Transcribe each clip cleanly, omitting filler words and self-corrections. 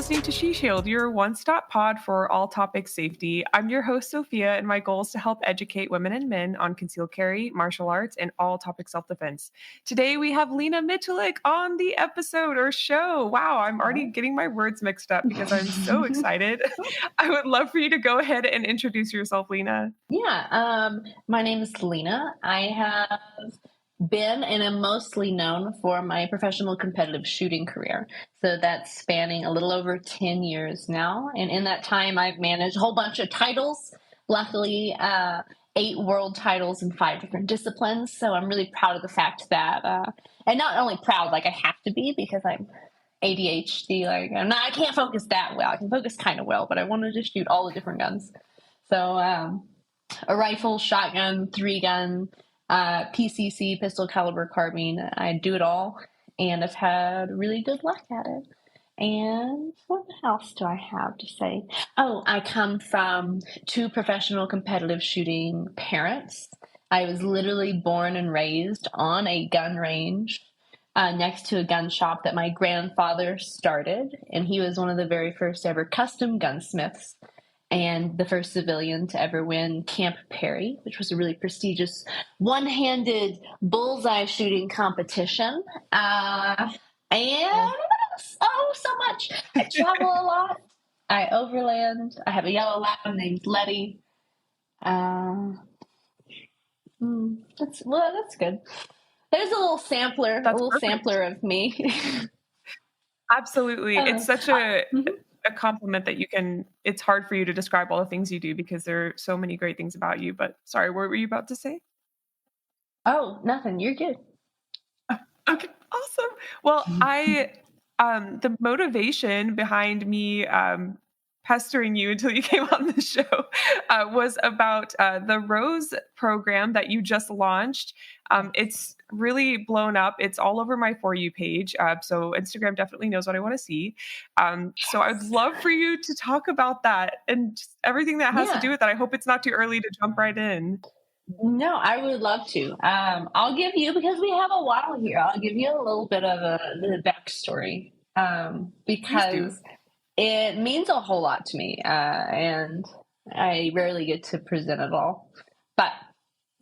listening to She Shield, your one-stop pod for all topics safety. I'm your host, Sofia, and my goal is to help educate women and men on concealed carry, martial arts, and all topics self-defense. Today, we have Lena Miculek on the episode or show. Wow, I'm already getting my words mixed up because I'm so excited. I would love for you to go ahead and introduce yourself, Lena. My name is Lena. I have been and am mostly known for my professional competitive shooting career. So that's spanning a little over 10 years now. And in that time, I've managed a whole bunch of titles. Luckily, 8 world titles in 5 different disciplines. So I'm really proud of the fact that, and not only proud, like I have to be because I'm ADHD, I can't focus that well. I can focus kind of well, but I wanted to shoot all the different guns. So a rifle, shotgun, 3-gun, PCC, pistol caliber carbine. I do it all, and I've had really good luck at it. And what else do I have to say? Oh, I come from 2 professional competitive shooting parents. I was literally born and raised on a gun range next to a gun shop that my grandfather started, and he was one of the very first ever custom gunsmiths and the first civilian to ever win Camp Perry, which was a really prestigious one-handed bullseye shooting competition. And so much. I travel a lot. I overland. I have a yellow lab named Letty. That's good. There's a little sampler, sampler of me. Absolutely. It's such a compliment that it's hard for you to describe all the things you do because there are so many great things about you. But sorry, what were you about to say? Oh, nothing. You're good. Okay, awesome. Well, the motivation behind me pestering you until you came on the show was about the ROSE program that you just launched. It's really blown up. It's all over my For You page. So Instagram definitely knows what I want to see. So I'd love for you to talk about that and just everything that has to do with that. I hope it's not too early to jump right in. No, I would love to. I'll give you, because we have a while here, I'll give you a little bit of the backstory because it means a whole lot to me, and I rarely get to present it all. But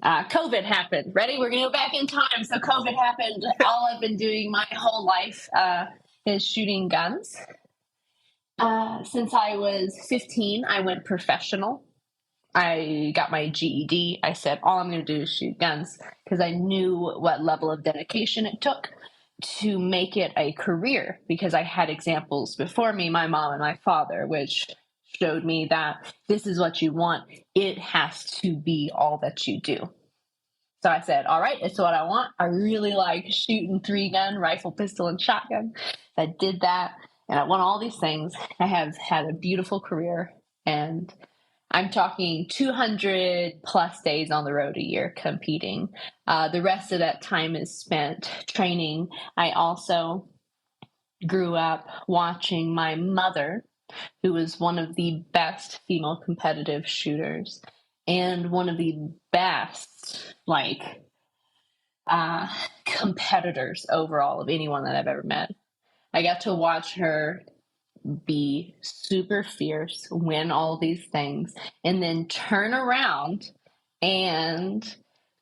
COVID happened. Ready? We're going to go back in time. So COVID happened. All I've been doing my whole life is shooting guns. Since I was 15, I went professional. I got my GED. I said, all I'm going to do is shoot guns, because I knew what level of dedication it took to make it a career, because I had examples before me, my mom and my father, which showed me that this is what you want. It has to be all that you do. So I said, all right, it's what I want. I really like shooting 3-gun, rifle, pistol, and shotgun. I did that, and I won all these things. I have had a beautiful career, and I'm talking 200 plus days on the road a year competing. The rest of that time is spent training. I also grew up watching my mother, who was one of the best female competitive shooters and one of the best, competitors overall of anyone that I've ever met. I got to watch her be super fierce, win all these things, and then turn around and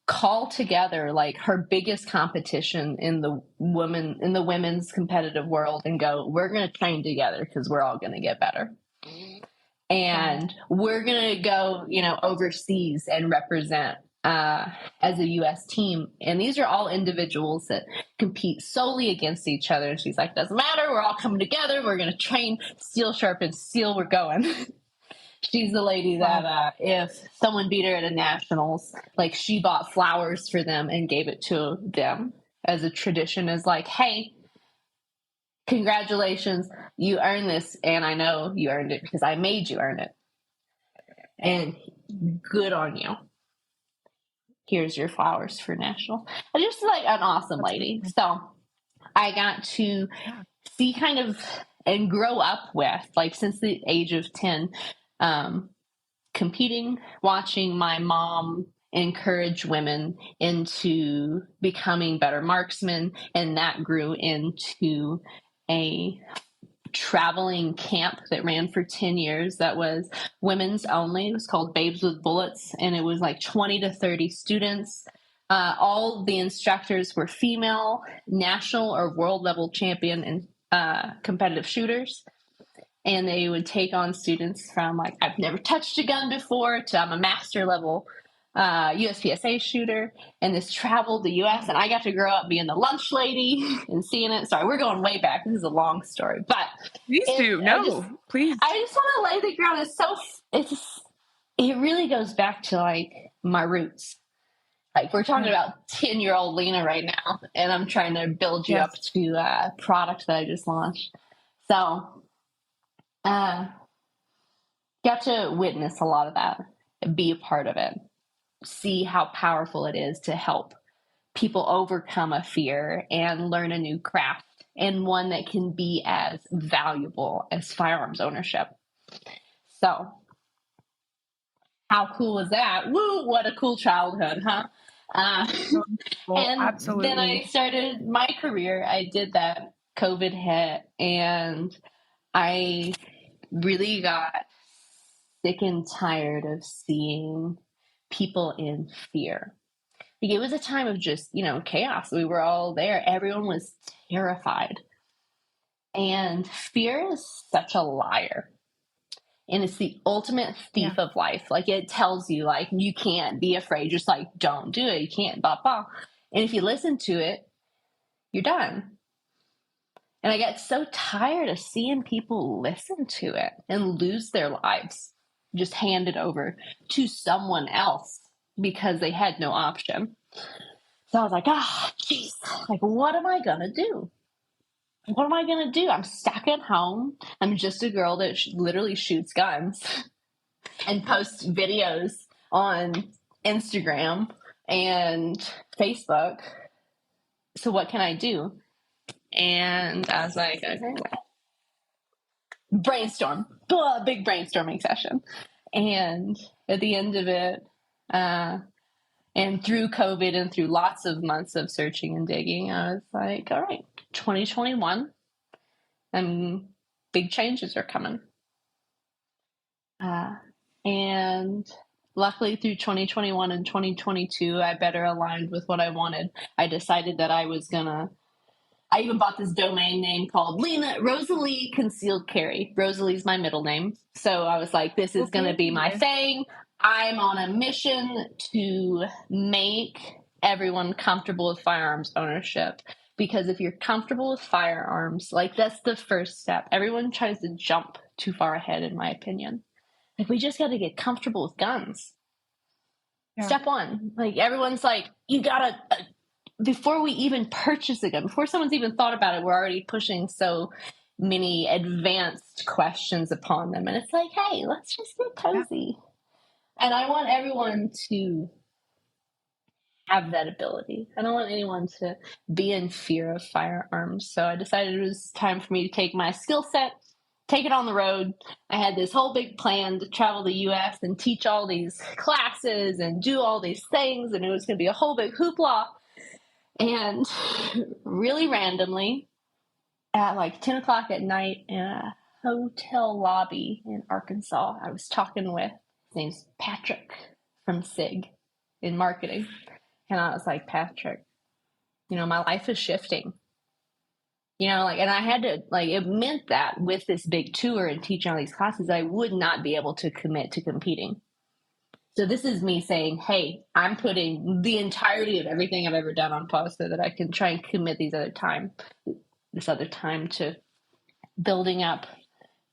call together her biggest competition in the women's competitive world and go, we're going to train together because we're all going to get better. And we're going to go, overseas and represent as a U.S. team. And these are all individuals that compete solely against each other. And she's like, doesn't matter. We're all coming together. We're going to train, steel sharpen steel. We're going. She's the lady that if someone beat her at a nationals, she bought flowers for them and gave it to them as a tradition, as hey, congratulations, you earned this. And I know you earned it because I made you earn it. And good on you. Here's your flowers for national. Just an awesome lady. So I got to see kind of and grow up with, since the age of 10, competing, watching my mom encourage women into becoming better marksmen. And that grew into a traveling camp that ran for 10 years that was women's only. It was called Babes with Bullets, and it was like 20 to 30 students. All the instructors were female, national or world level champion and competitive shooters. And they would take on students from like, I've never touched a gun before, to I'm a master level USPSA shooter. And this traveled the US, and I got to grow up being the lunch lady and seeing it. Sorry, we're going way back. This is a long story, but Please do. No, please. I just want to lay the ground. It really goes back to like my roots. Like, we're talking about 10-year-old Lena right now, and I'm trying to build you up to a product that I just launched. So, got to witness a lot of that, be a part of it, see how powerful it is to help people overcome a fear and learn a new craft, and one that can be as valuable as firearms ownership. So, how cool is that? Woo, what a cool childhood, huh? And absolutely. then I started my career. I did that. COVID hit, and I really got sick and tired of seeing people in fear. Like, it was a time of just, chaos. We were all there. Everyone was terrified. And fear is such a liar. And it's the ultimate thief of life. Like, it tells you, like, you can't be afraid. Just like, don't do it. You can't, blah, blah. And if you listen to it, you're done. And I got so tired of seeing people listen to it and lose their lives, just hand it over to someone else because they had no option. So I was like, geez, like, what am I going to do? What am I going to do? I'm stuck at home. I'm just a girl that literally shoots guns and posts videos on Instagram and Facebook. So what can I do? And I was like, okay, brainstorm, big brainstorming session. And at the end of it, and through COVID and through lots of months of searching and digging, I was like, all right, 2021, and big changes are coming. And luckily through 2021 and 2022, I better aligned with what I wanted. I decided that I even bought this domain name called Rosalie Concealed Carry. Rosalie's my middle name. So I was like, this is going to be my thing. I'm on a mission to make everyone comfortable with firearms ownership. Because if you're comfortable with firearms, like, that's the first step. Everyone tries to jump too far ahead, in my opinion. Like, we just got to get comfortable with guns. Yeah. Step one. Like, everyone's like, you got to, before we even purchase a gun, before someone's even thought about it, we're already pushing so many advanced questions upon them. And it's like, hey, let's just get cozy. Yeah. And I want everyone to have that ability. I don't want anyone to be in fear of firearms. So I decided it was time for me to take my skill set, take it on the road. I had this whole big plan to travel the US and teach all these classes and do all these things. And it was going to be a whole big hoopla. And really randomly, at like 10 o'clock at night in a hotel lobby in Arkansas, I was talking with, his name's Patrick from Sig in marketing. And I was like, Patrick, my life is shifting. And I had to, it meant that with this big tour and teaching all these classes, I would not be able to commit to competing. So this is me saying, hey, I'm putting the entirety of everything I've ever done on pause so that I can try and commit this other time to building up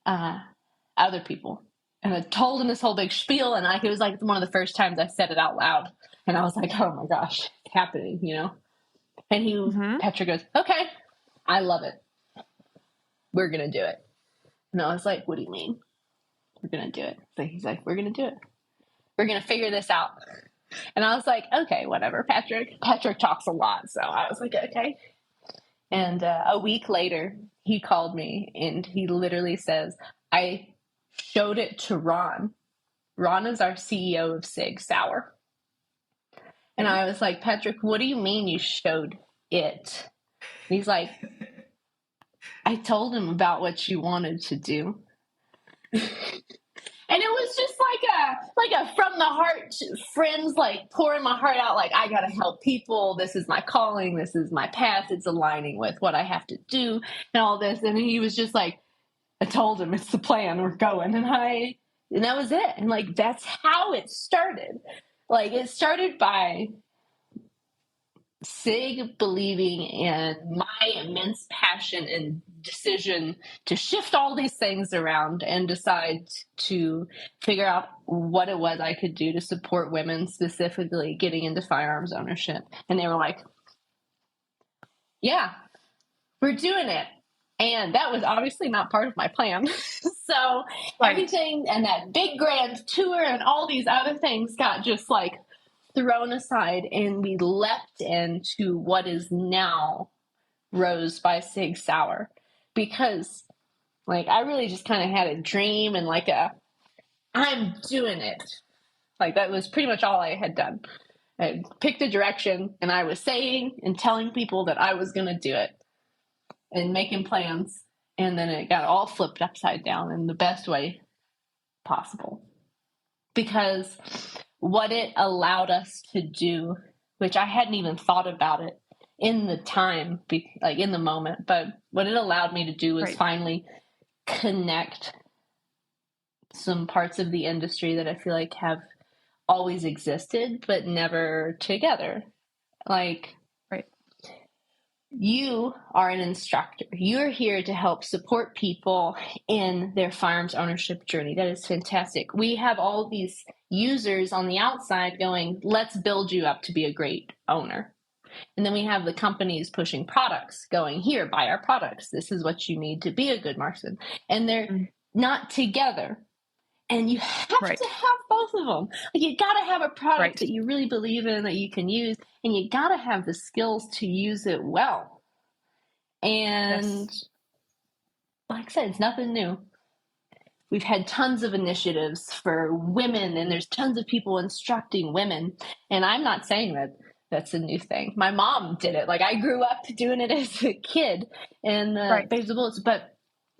other people. And I told him this whole big spiel, and it was like one of the first times I said it out loud. And I was like, oh my gosh, it's happening, And Patrick goes, okay, I love it. We're going to do it. And I was like, what do you mean? We're going to do it. So he's like, we're going to do it. We're going to figure this out. And I was like, okay, whatever, Patrick. Patrick talks a lot. So I was like, okay. And a week later, he called me and he literally says, I showed it to Ron. Ron is our CEO of Sig Sauer. And I was like, Patrick, what do you mean you showed it? And he's like, I told him about what you wanted to do. And it was just like a from the heart friends, like pouring my heart out, like, I gotta help people. This is my calling, this is my path, it's aligning with what I have to do and all this. And he was just like, I told him it's the plan, we're going. And that was it. And like that's how it started. Like it started by Sig believing in my immense passion and decision to shift all these things around and decide to figure out what it was I could do to support women, specifically getting into firearms ownership. And they were like, yeah, we're doing it. And that was obviously not part of my plan. So everything and that big grand tour and all these other things got just like thrown aside, and we leapt into what is now ROSE by Sig Sauer, because like I really just kind of had a dream and like I'm doing it. Like that was pretty much all I had done. I picked a direction and I was saying and telling people that I was going to do it and making plans, and then it got all flipped upside down in the best way possible. Because what it allowed us to do, which I hadn't even thought about it in the time, like in the moment, but what it allowed me to do was finally connect some parts of the industry that I feel like have always existed, but never together. Like, you are an instructor. You're here to help support people in their firearms ownership journey. That is fantastic. We have all these users on the outside going, let's build you up to be a great owner. And then we have the companies pushing products going, here, buy our products. This is what you need to be a good marksman. And they're not together. And you have to have both of them. Like you got to have a product that you really believe in, that you can use, and you got to have the skills to use it well. And like I said, it's nothing new. We've had tons of initiatives for women, and there's tons of people instructing women. And I'm not saying that that's a new thing. My mom did it. Like I grew up doing it as a kid in Babes with Bullets, but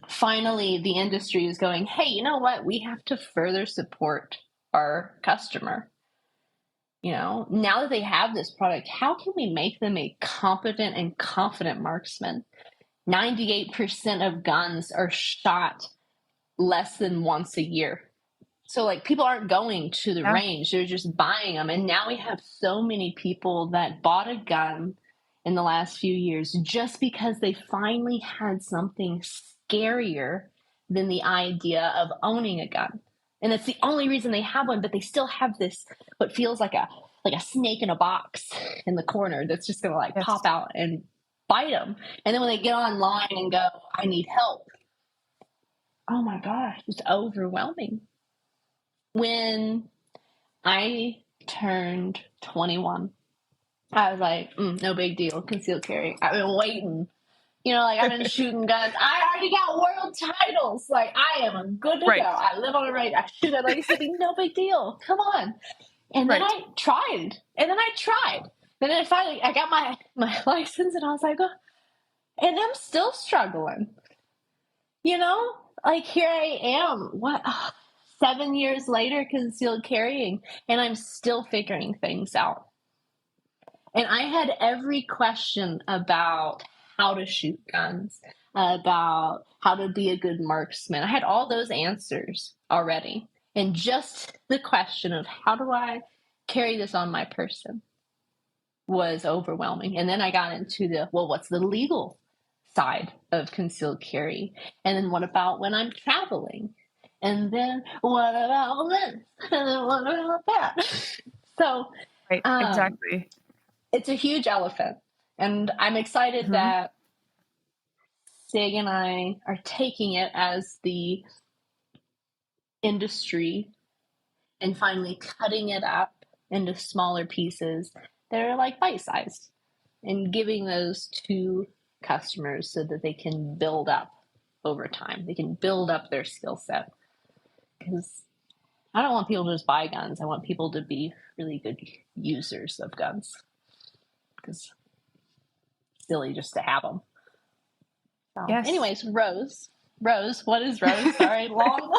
finally the industry is going, hey, you know what? We have to further support our customer. You know, now that they have this product, how can we make them a competent and confident marksman? 98% of guns are shot less than once a year. So like people aren't going to the range, they're just buying them. And now we have so many people that bought a gun in the last few years just because they finally had something scarier than the idea of owning a gun. And that's the only reason they have one, but they still have this, what feels like a snake in a box in the corner that's just going to like pop out and bite them. And then when they get online and go, I need help. Oh my gosh, it's overwhelming. When I turned 21, I was like, no big deal, concealed carry. I've been waiting. You know, like I've been shooting guns. I already got world titles. Like I am good to go. I live on the range. I shoot at Lacey. No big deal. Come on. And then I tried. And then finally I got my license, and I was like, oh, and I'm still struggling. You know, like here I am. 7 years later, concealed carrying, and I'm still figuring things out. And I had every question about how to shoot guns, about how to be a good marksman. I had all those answers already. And just the question of how do I carry this on my person was overwhelming. And then I got into what's the legal side of concealed carry? And then what about when I'm traveling? And then what about this? And then what about that? So exactly. It's a huge elephant. And I'm excited that Sig and I are taking it as the industry and finally cutting it up into smaller pieces that are like bite-sized and giving those to customers so that they can build up over time. They can build up their skill set. Because I don't want people to just buy guns. I want people to be really good users of guns. Because it's silly just to have them. So, Yes. anyways, Rose, what is Rose? Sorry, long.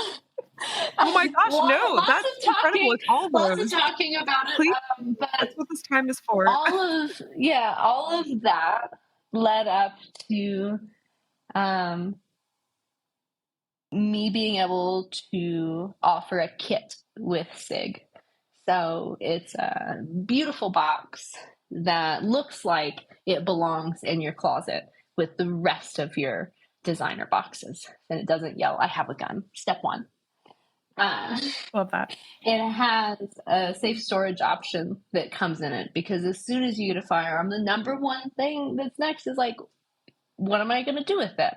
Oh my gosh, no, Lots that's of incredible. talking, It's all those. about it. Please, But that's what this time is for. all of that led up to um, me being able to offer a kit with Sig. So it's a beautiful box that looks like it belongs in your closet with the rest of your designer boxes. And it doesn't yell, I have a gun. Step one. Love that. It has a safe storage option that comes in it because as soon as you get a firearm, the number one thing that's next is like, what am I going to do with it?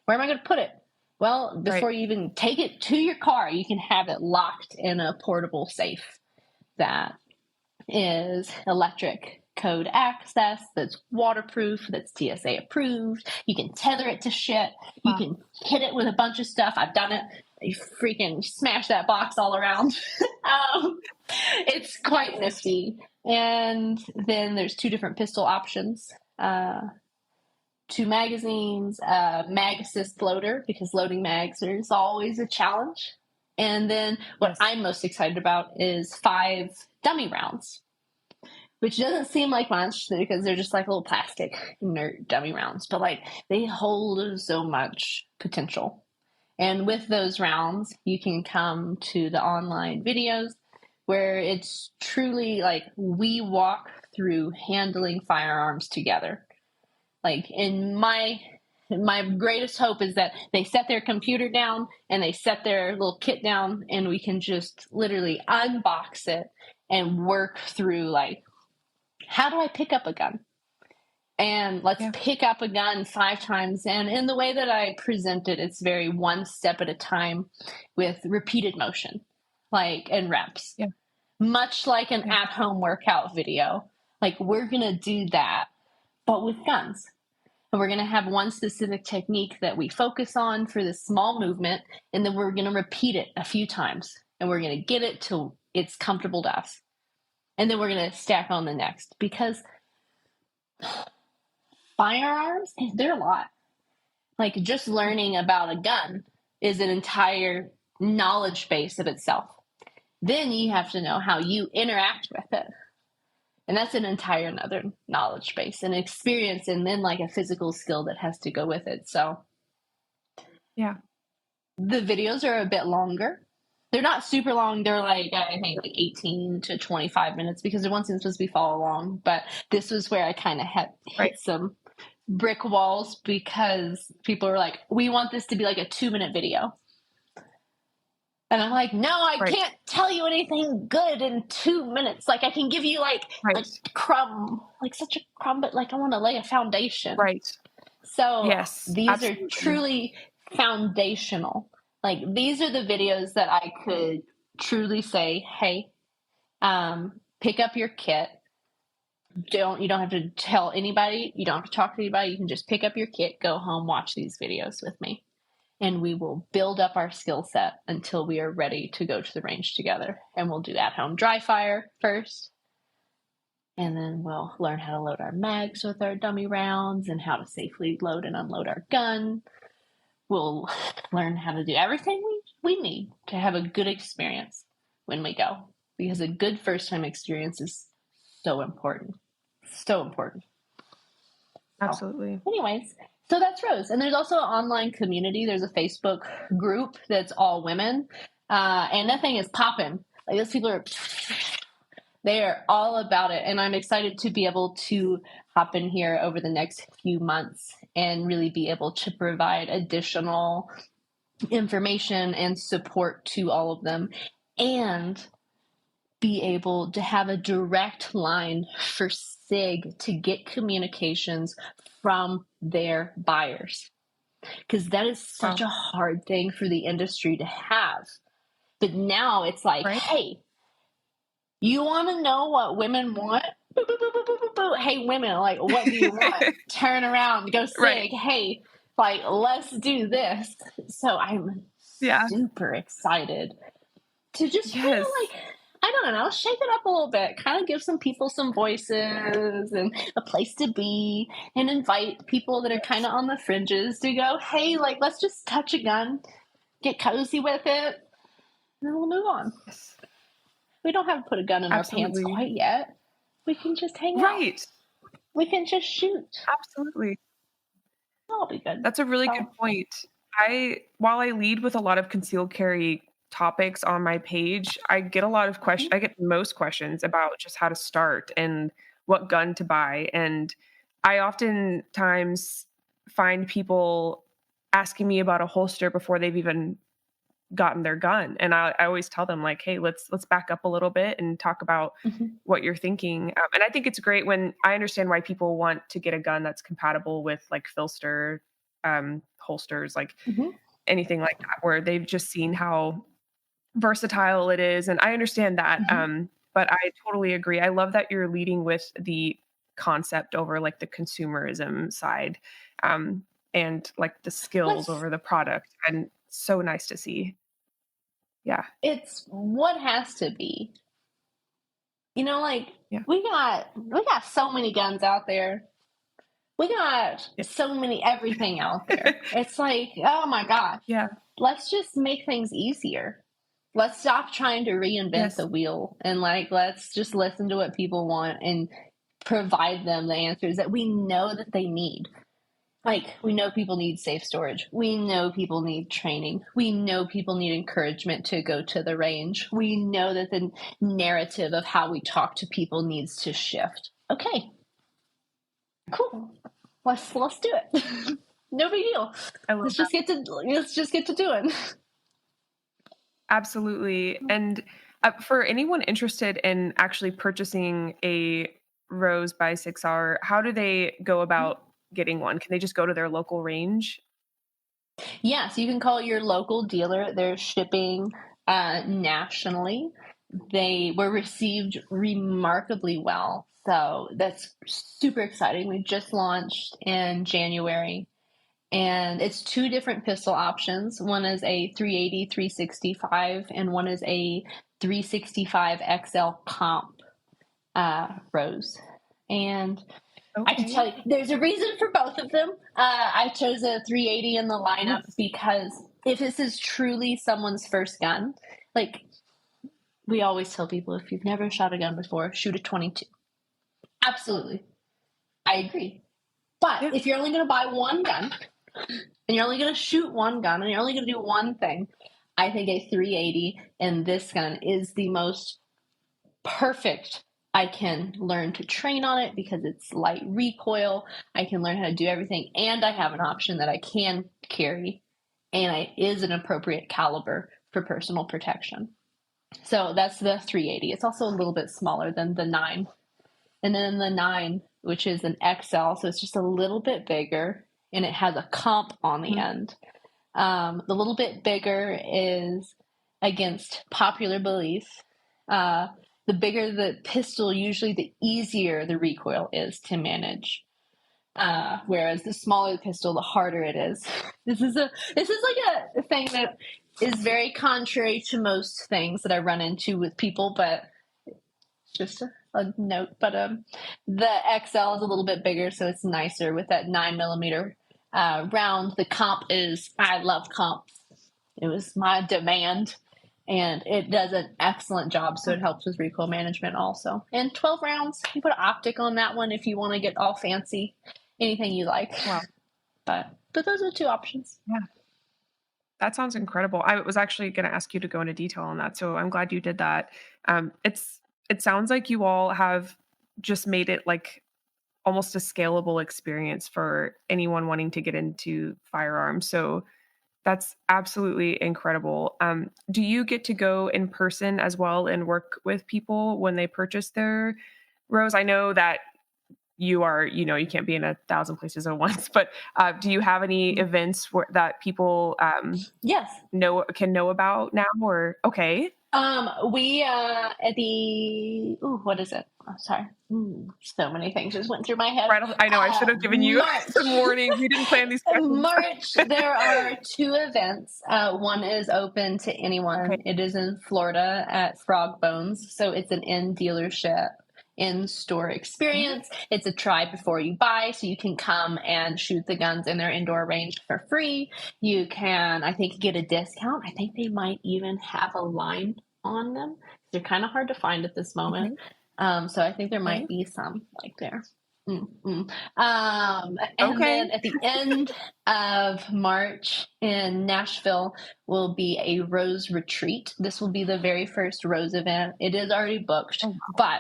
Where am I going to put it? Well, before Right. you even take it to your car, you can have it locked in a portable safe that is electric code access, that's waterproof, that's TSA approved. You can tether it to shit. You Wow. can hit it with a bunch of stuff. I've done it. You freaking smash that box all around. It's quite nifty. And then there's 2 different pistol options. 2 magazines, mag assist loader, because loading mags is always a challenge. And then what I'm most excited about is 5 dummy rounds, which doesn't seem like much because they're just like little plastic inert dummy rounds, but like they hold so much potential. And with those rounds, you can come to the online videos where it's truly like we walk through handling firearms together. Like in my greatest hope is that they set their computer down and they set their little kit down and we can just literally unbox it and work through like, how do I pick up a gun? And let's pick up a gun 5 times. And in the way that I present it, it's very one step at a time with repeated motion, like, and reps. Yeah. Much like an at-home workout video. Like we're going to do that, but with guns. And we're going to have one specific technique that we focus on for this small movement. And then we're going to repeat it a few times. And we're going to get it till it's comfortable to us. And then we're going to stack on the next. Because firearms, they're a lot. Like just learning about a gun is an entire knowledge base of itself. Then you have to know how you interact with it. And that's an entire another knowledge base and experience, and then like a physical skill that has to go with it. So yeah, the videos are a bit longer. They're not super long. They're like, I think like 18 to 25 minutes because they're once supposed to be follow along. But this was where I kind of hit some brick walls because people are like, we want this to be like a 2-minute video. And I'm like, no, I can't tell you anything good in 2 minutes. Like I can give you like a crumb, like such a crumb, but like I want to lay a foundation. Right. So yes, these are truly foundational. Like these are the videos that I could truly say, hey, pick up your kit. You don't have to tell anybody. You don't have to talk to anybody. You can just pick up your kit, go home, watch these videos with me. And we will build up our skill set until we are ready to go to the range together. And we'll do at-home dry fire first. And then we'll learn how to load our mags with our dummy rounds and how to safely load and unload our gun. We'll learn how to do everything we need to have a good experience when we go. Because a good first-time experience is so important. So important. Absolutely. So, anyways, so that's Rose. And there's also an online community. There's a Facebook group that's all women. And that thing is popping. Like those people they are all about it. And I'm excited to be able to hop in here over the next few months and really be able to provide additional information and support to all of them and be able to have a direct line for SIG to get communications from their buyers. Because that is such a hard thing for the industry to have. But now it's like, hey, you want to know what women want? Boo, boo, boo, boo, boo, boo, boo. Hey, women, like, what do you want? Turn around, go SIG. Hey, like, let's do this. So I'm super excited to just kind of like I don't know, shake it up a little bit, kind of give some people some voices and a place to be, and invite people that are kind of on the fringes to go, hey, like, let's just touch a gun, get cozy with it, and then we'll move on. Yes. We don't have to put a gun in our pants Absolutely. quite yet. We can just hang out. Right. We can just shoot. Absolutely. That'll be good. That's a really good point. While I lead with a lot of concealed carry topics on my page, I get a lot of questions. I get most questions about just how to start and what gun to buy. And I oftentimes find people asking me about a holster before they've even gotten their gun. And I always tell them like, hey, let's back up a little bit and talk about what you're thinking. And I think it's great when I understand why people want to get a gun that's compatible with like Filster holsters, like anything like that, where they've just seen how versatile it is. And I understand that. But I totally agree. I love that you're leading with the concept over like the consumerism side, and like the skills over the product. And so nice to see. Yeah. It's what has to be. You know, like we got so many guns out there. We got so many everything out there. It's like, oh my gosh. Yeah. Let's just make things easier. Let's stop trying to reinvent the wheel, and like let's just listen to what people want and provide them the answers that we know that they need. Like, we know people need safe storage. We know people need training. We know people need encouragement to go to the range. We know that the narrative of how we talk to people needs to shift. Okay, cool. Let's do it. No big deal. Let's just get to doing. Absolutely. And for anyone interested in actually purchasing a ROSE by Sig Sauer, how do they go about getting one? Can they just go to their local range? Yes, you can call your local dealer. They're shipping nationally. They were received remarkably well. So that's super exciting. We just launched in January, and it's 2 different pistol options. One is a 380 365 and one is a 365 XL comp ROSE. And I can tell you, there's a reason for both of them. I chose a 380 in the lineup because if this is truly someone's first gun, like we always tell people, if you've never shot a gun before, shoot a 22. Absolutely. I agree. But if you're only going to buy one gun and you're only going to shoot one gun and you're only going to do one thing, I think a 380 and this gun is the most perfect. I can learn to train on it because it's light recoil. I can learn how to do everything, and I have an option that I can carry, and it is an appropriate caliber for personal protection. So that's the 380. It's also a little bit smaller than the 9. And then the 9, which is an XL, so it's just a little bit bigger, and it has a comp on the end. The little bit bigger is against popular belief. The bigger the pistol, usually the easier the recoil is to manage. Whereas the smaller the pistol, the harder it is. This is like a thing that is very contrary to most things that I run into with people, but just a note. But the XL is a little bit bigger, so it's nicer with that 9mm round. The comp I love comps. It was my demand. And it does an excellent job, so it helps with recoil management also. And 12 rounds, you put an optic on that one if you want to get all fancy. Anything you like. Wow. But those are the 2 options. Yeah. That sounds incredible. I was actually going to ask you to go into detail on that, so I'm glad you did that. It sounds like you all have just made it like almost a scalable experience for anyone wanting to get into firearms. So that's absolutely incredible. Do you get to go in person as well and work with people when they purchase their ROSE? I know that you can't be in 1,000 places at once, but do you have any events that people yes can know about now? Or okay. We at the what is it? I'm sorry. So many things just went through my head. Right. I know I should have given you March. some warning. We didn't plan these questions. March, there are 2 events. One is open to anyone. Okay. It is in Florida at Frog Bones. So it's an in-dealership, in-store experience. It's a try before you buy, so you can come and shoot the guns in their indoor range for free. You can, I think, get a discount. I think they might even have a line on them. They're kind of hard to find at this moment. So I think there might be some like there. And then at the end of March in Nashville will be a ROSE retreat. This will be the very first ROSE event. It is already booked, but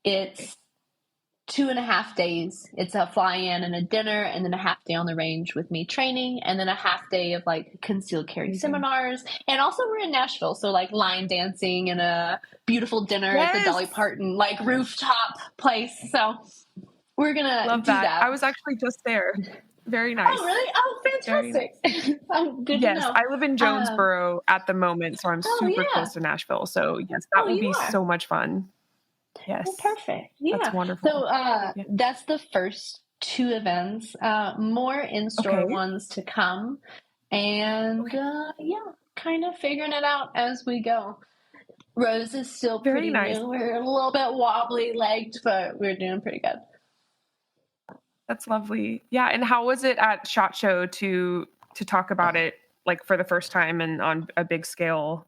it's 2.5 days. It's a fly-in and a dinner, and then a half day on the range with me training, and then a half day of like concealed carry seminars. And also we're in Nashville, so like line dancing and a beautiful dinner at the Dolly Parton like rooftop place. So we're gonna do that. I was actually just there. Very nice. Oh, really? Oh, fantastic. Oh, good to know. I live in Jonesboro at the moment, so I'm super close to Nashville. So yes, that will be so much fun. Yes. Oh, perfect. Yeah. That's wonderful. So that's the first 2 events. More in-store ones to come. And kind of figuring it out as we go. ROSE is still pretty new. We're a little bit wobbly-legged, but we're doing pretty good. That's lovely. Yeah. And how was it at SHOT Show to talk about it like for the first time and on a big scale?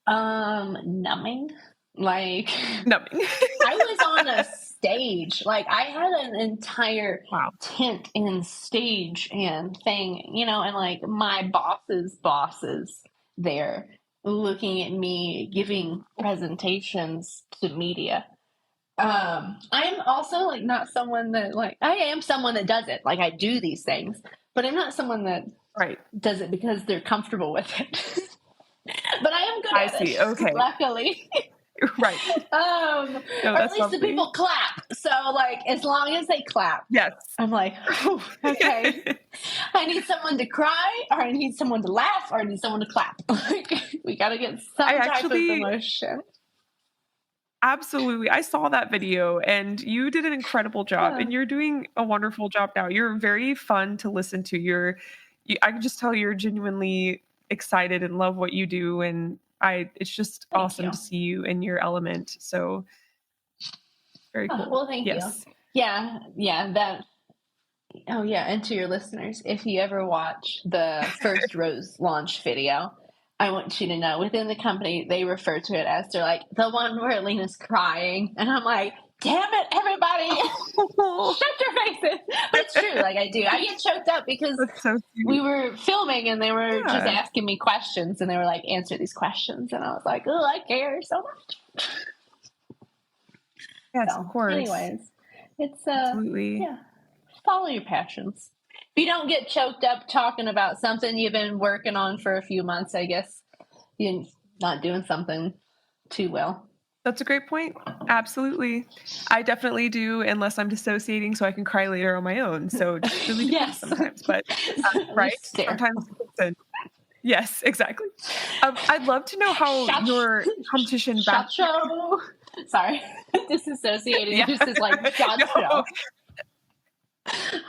Numbing. Like numbing. I was on a stage. Like I had an entire tent and stage and thing, you know, and like my bosses there looking at me giving presentations to media. I'm also like not someone that like I am someone that does it. Like I do these things, but I'm not someone that does it because they're comfortable with it. But I am good at it. Okay. Luckily. Right. Or at least the people clap. So like as long as they clap. Yes. I'm like, oh, okay. I need someone to cry, or I need someone to laugh, or I need someone to clap. Like we gotta get some type of emotion. Absolutely. I saw that video and you did an incredible job and you're doing a wonderful job now. You're very fun to listen to. I can just tell you're genuinely excited and love what you do. And it's just awesome to see you in your element. So very cool. Well, thank you. Yeah. And to your listeners, if you ever watch the first ROSE launch video, I want you to know within the company, they refer to it as they're like the one where Lena's crying. And I'm like, damn it, everybody, shut your faces. But it's true. Like I do. I get choked up because we were filming and they were just asking me questions and they were like, answer these questions. And I was like, oh, I care so much. Yes, of course. Anyways, it's absolutely. Follow your passions. If you don't get choked up talking about something you've been working on for a few months, I guess you're not doing something too well. That's a great point. Absolutely. I definitely do, unless I'm dissociating so I can cry later on my own. So it just really depends sometimes. But right? Sometimes yes, exactly. I'd love to know how your competition SHOT Show. Sorry. Disassociating just as like SHOT Show.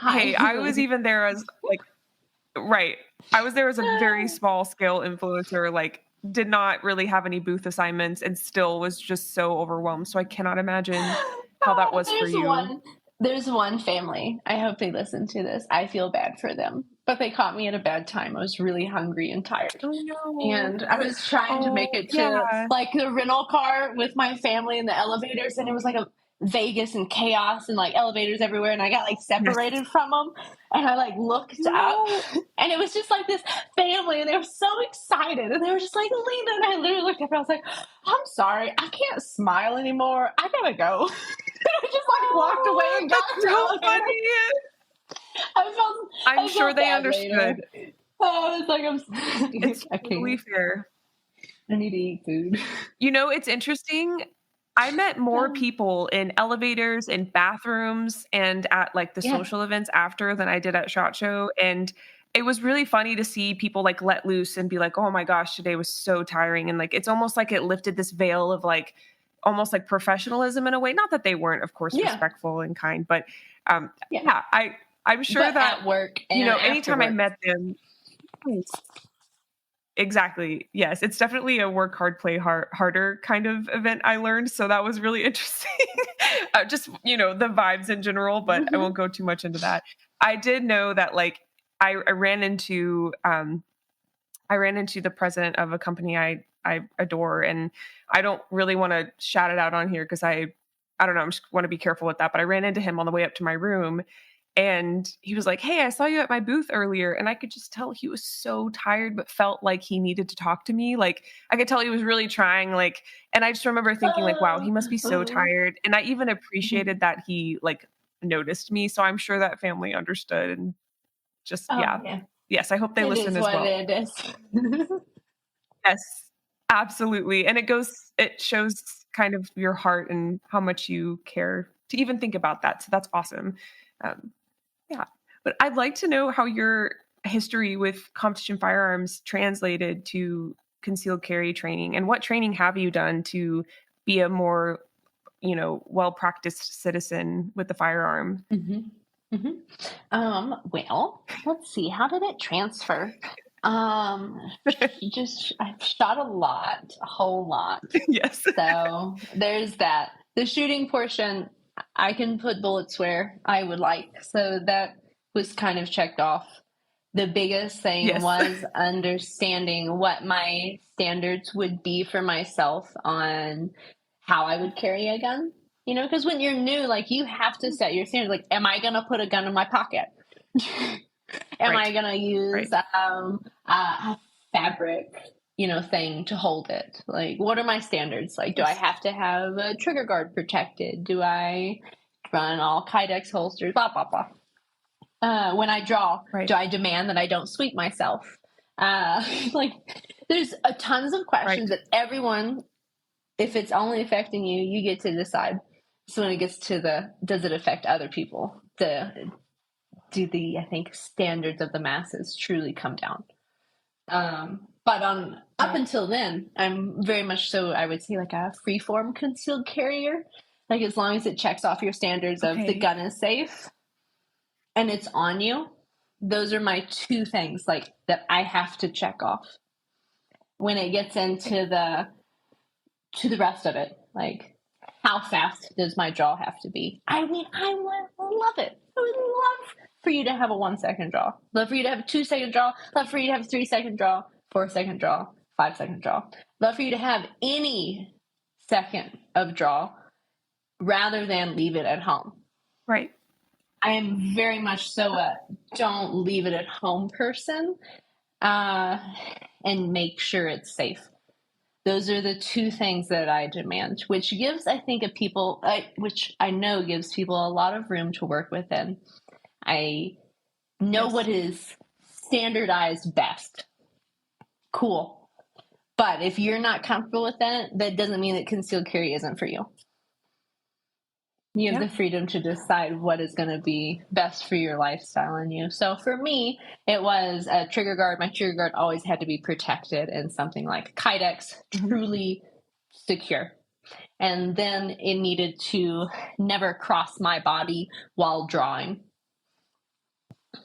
Hey, I was even there as like I was there as a very small scale influencer, like did not really have any booth assignments and still was just so overwhelmed. So I cannot imagine how that was for you. There's one family. I hope they listen to this. I feel bad for them, but they caught me at a bad time. I was really hungry and tired. Oh, no. And I was trying to make it to like the rental car with my family in the elevators. And it was like a Vegas and chaos and like elevators everywhere. And I got like separated from them. And I like looked up and it was just like this family and they were so excited. And they were just like, Lena. And I literally looked up and I was like, I'm sorry. I can't smile anymore. I gotta go. I just like walked away and got so funny. I'm sure they understood. Oh, it's like it's totally fair. I need to eat food. You know, it's interesting. I met more people in elevators and bathrooms and at like the social events after than I did at SHOT Show. And it was really funny to see people like let loose and be like, oh my gosh, today was so tiring. And like, it's almost like it lifted this veil of like almost like professionalism in a way. Not that they weren't, of course, Yeah. respectful and kind, but Yeah. yeah, I'm sure But that, at work you and know, after anytime I work. met them, yes, exactly. Yes, it's definitely a work hard, play harder kind of event I learned. So that was really interesting. Just, you know, the vibes in general, but I Mhm. won't go too much into that. I did know that like I ran into the president of a company I adore, and I don't really want to shout it out on here because I don't know, I just want to be careful with that. But I ran into him on the way up to my room, and he was like, "Hey, I saw you at my booth earlier," and I could just tell he was so tired, but felt like he needed to talk to me. Like I could tell he was really trying. Like, and I just remember thinking, like, "Wow, he must be so Oh. tired." And I even Mhm. appreciated that he like noticed me. So I'm sure that family understood, and just Oh, yeah, yeah. yes, I hope they It listen is as what well. it is. Yes, absolutely, and it shows kind of your heart and how much you care to even think about that, so that's awesome. Um, yeah, but I'd like to know how your history with competition firearms translated to concealed carry training, and what training have you done to be a more, you know, well-practiced citizen with the firearm? Mhm. Mhm. Well, let's see, how did it transfer? I've shot a lot, a whole lot. Yes. So there's that. The shooting portion, I can put bullets where I would like. So that was kind of checked off. The biggest thing Yes. was understanding what my standards would be for myself on how I would carry a gun. You know, because when you're new, like you have to set your standards. Like, am I going to put a gun in my pocket? Am I Right, going to use right. a fabric, you know, thing to hold it? Like, what are my standards? Like, do I Yes. have to have a trigger guard protected? Do I run all Kydex holsters? Blah, blah, blah. When I draw, Right, do I demand that I don't sweep myself? Like, there's tons of right. questions that everyone, if it's only affecting you, you get to decide. So when it gets to the, does it affect other people? Do the, I think, standards of the masses truly come down? But on up Yeah. until then, I'm very much so, I would say, like a freeform concealed carrier. Like as long as it checks off your standards of the Okay. gun is safe and it's on you, those are my two things like that I have to check off. When it gets Okay. into the rest of it, like how fast does my draw have to be? I mean, I would love it. I would love for you to have a 1 second draw. Love for you to have a 2 second draw. Love for you to have a 3 second draw, 4 second draw, 5 second draw. Love for you to have any second of draw rather than leave it at home. Right. I am very much so a don't leave it at home person, uh, and make sure it's safe. Those are the two things that I demand, which gives, I think, which I know gives people a lot of room to work within. I know what Yes. is standardized best. Cool. But if you're not comfortable with that, that doesn't mean that concealed carry isn't for you. You have Yeah. the freedom to decide what is going to be best for your lifestyle and you. So for me, it was a trigger guard. My trigger guard always had to be protected in something like Kydex, Mhm. truly secure. And then it needed to never cross my body while drawing.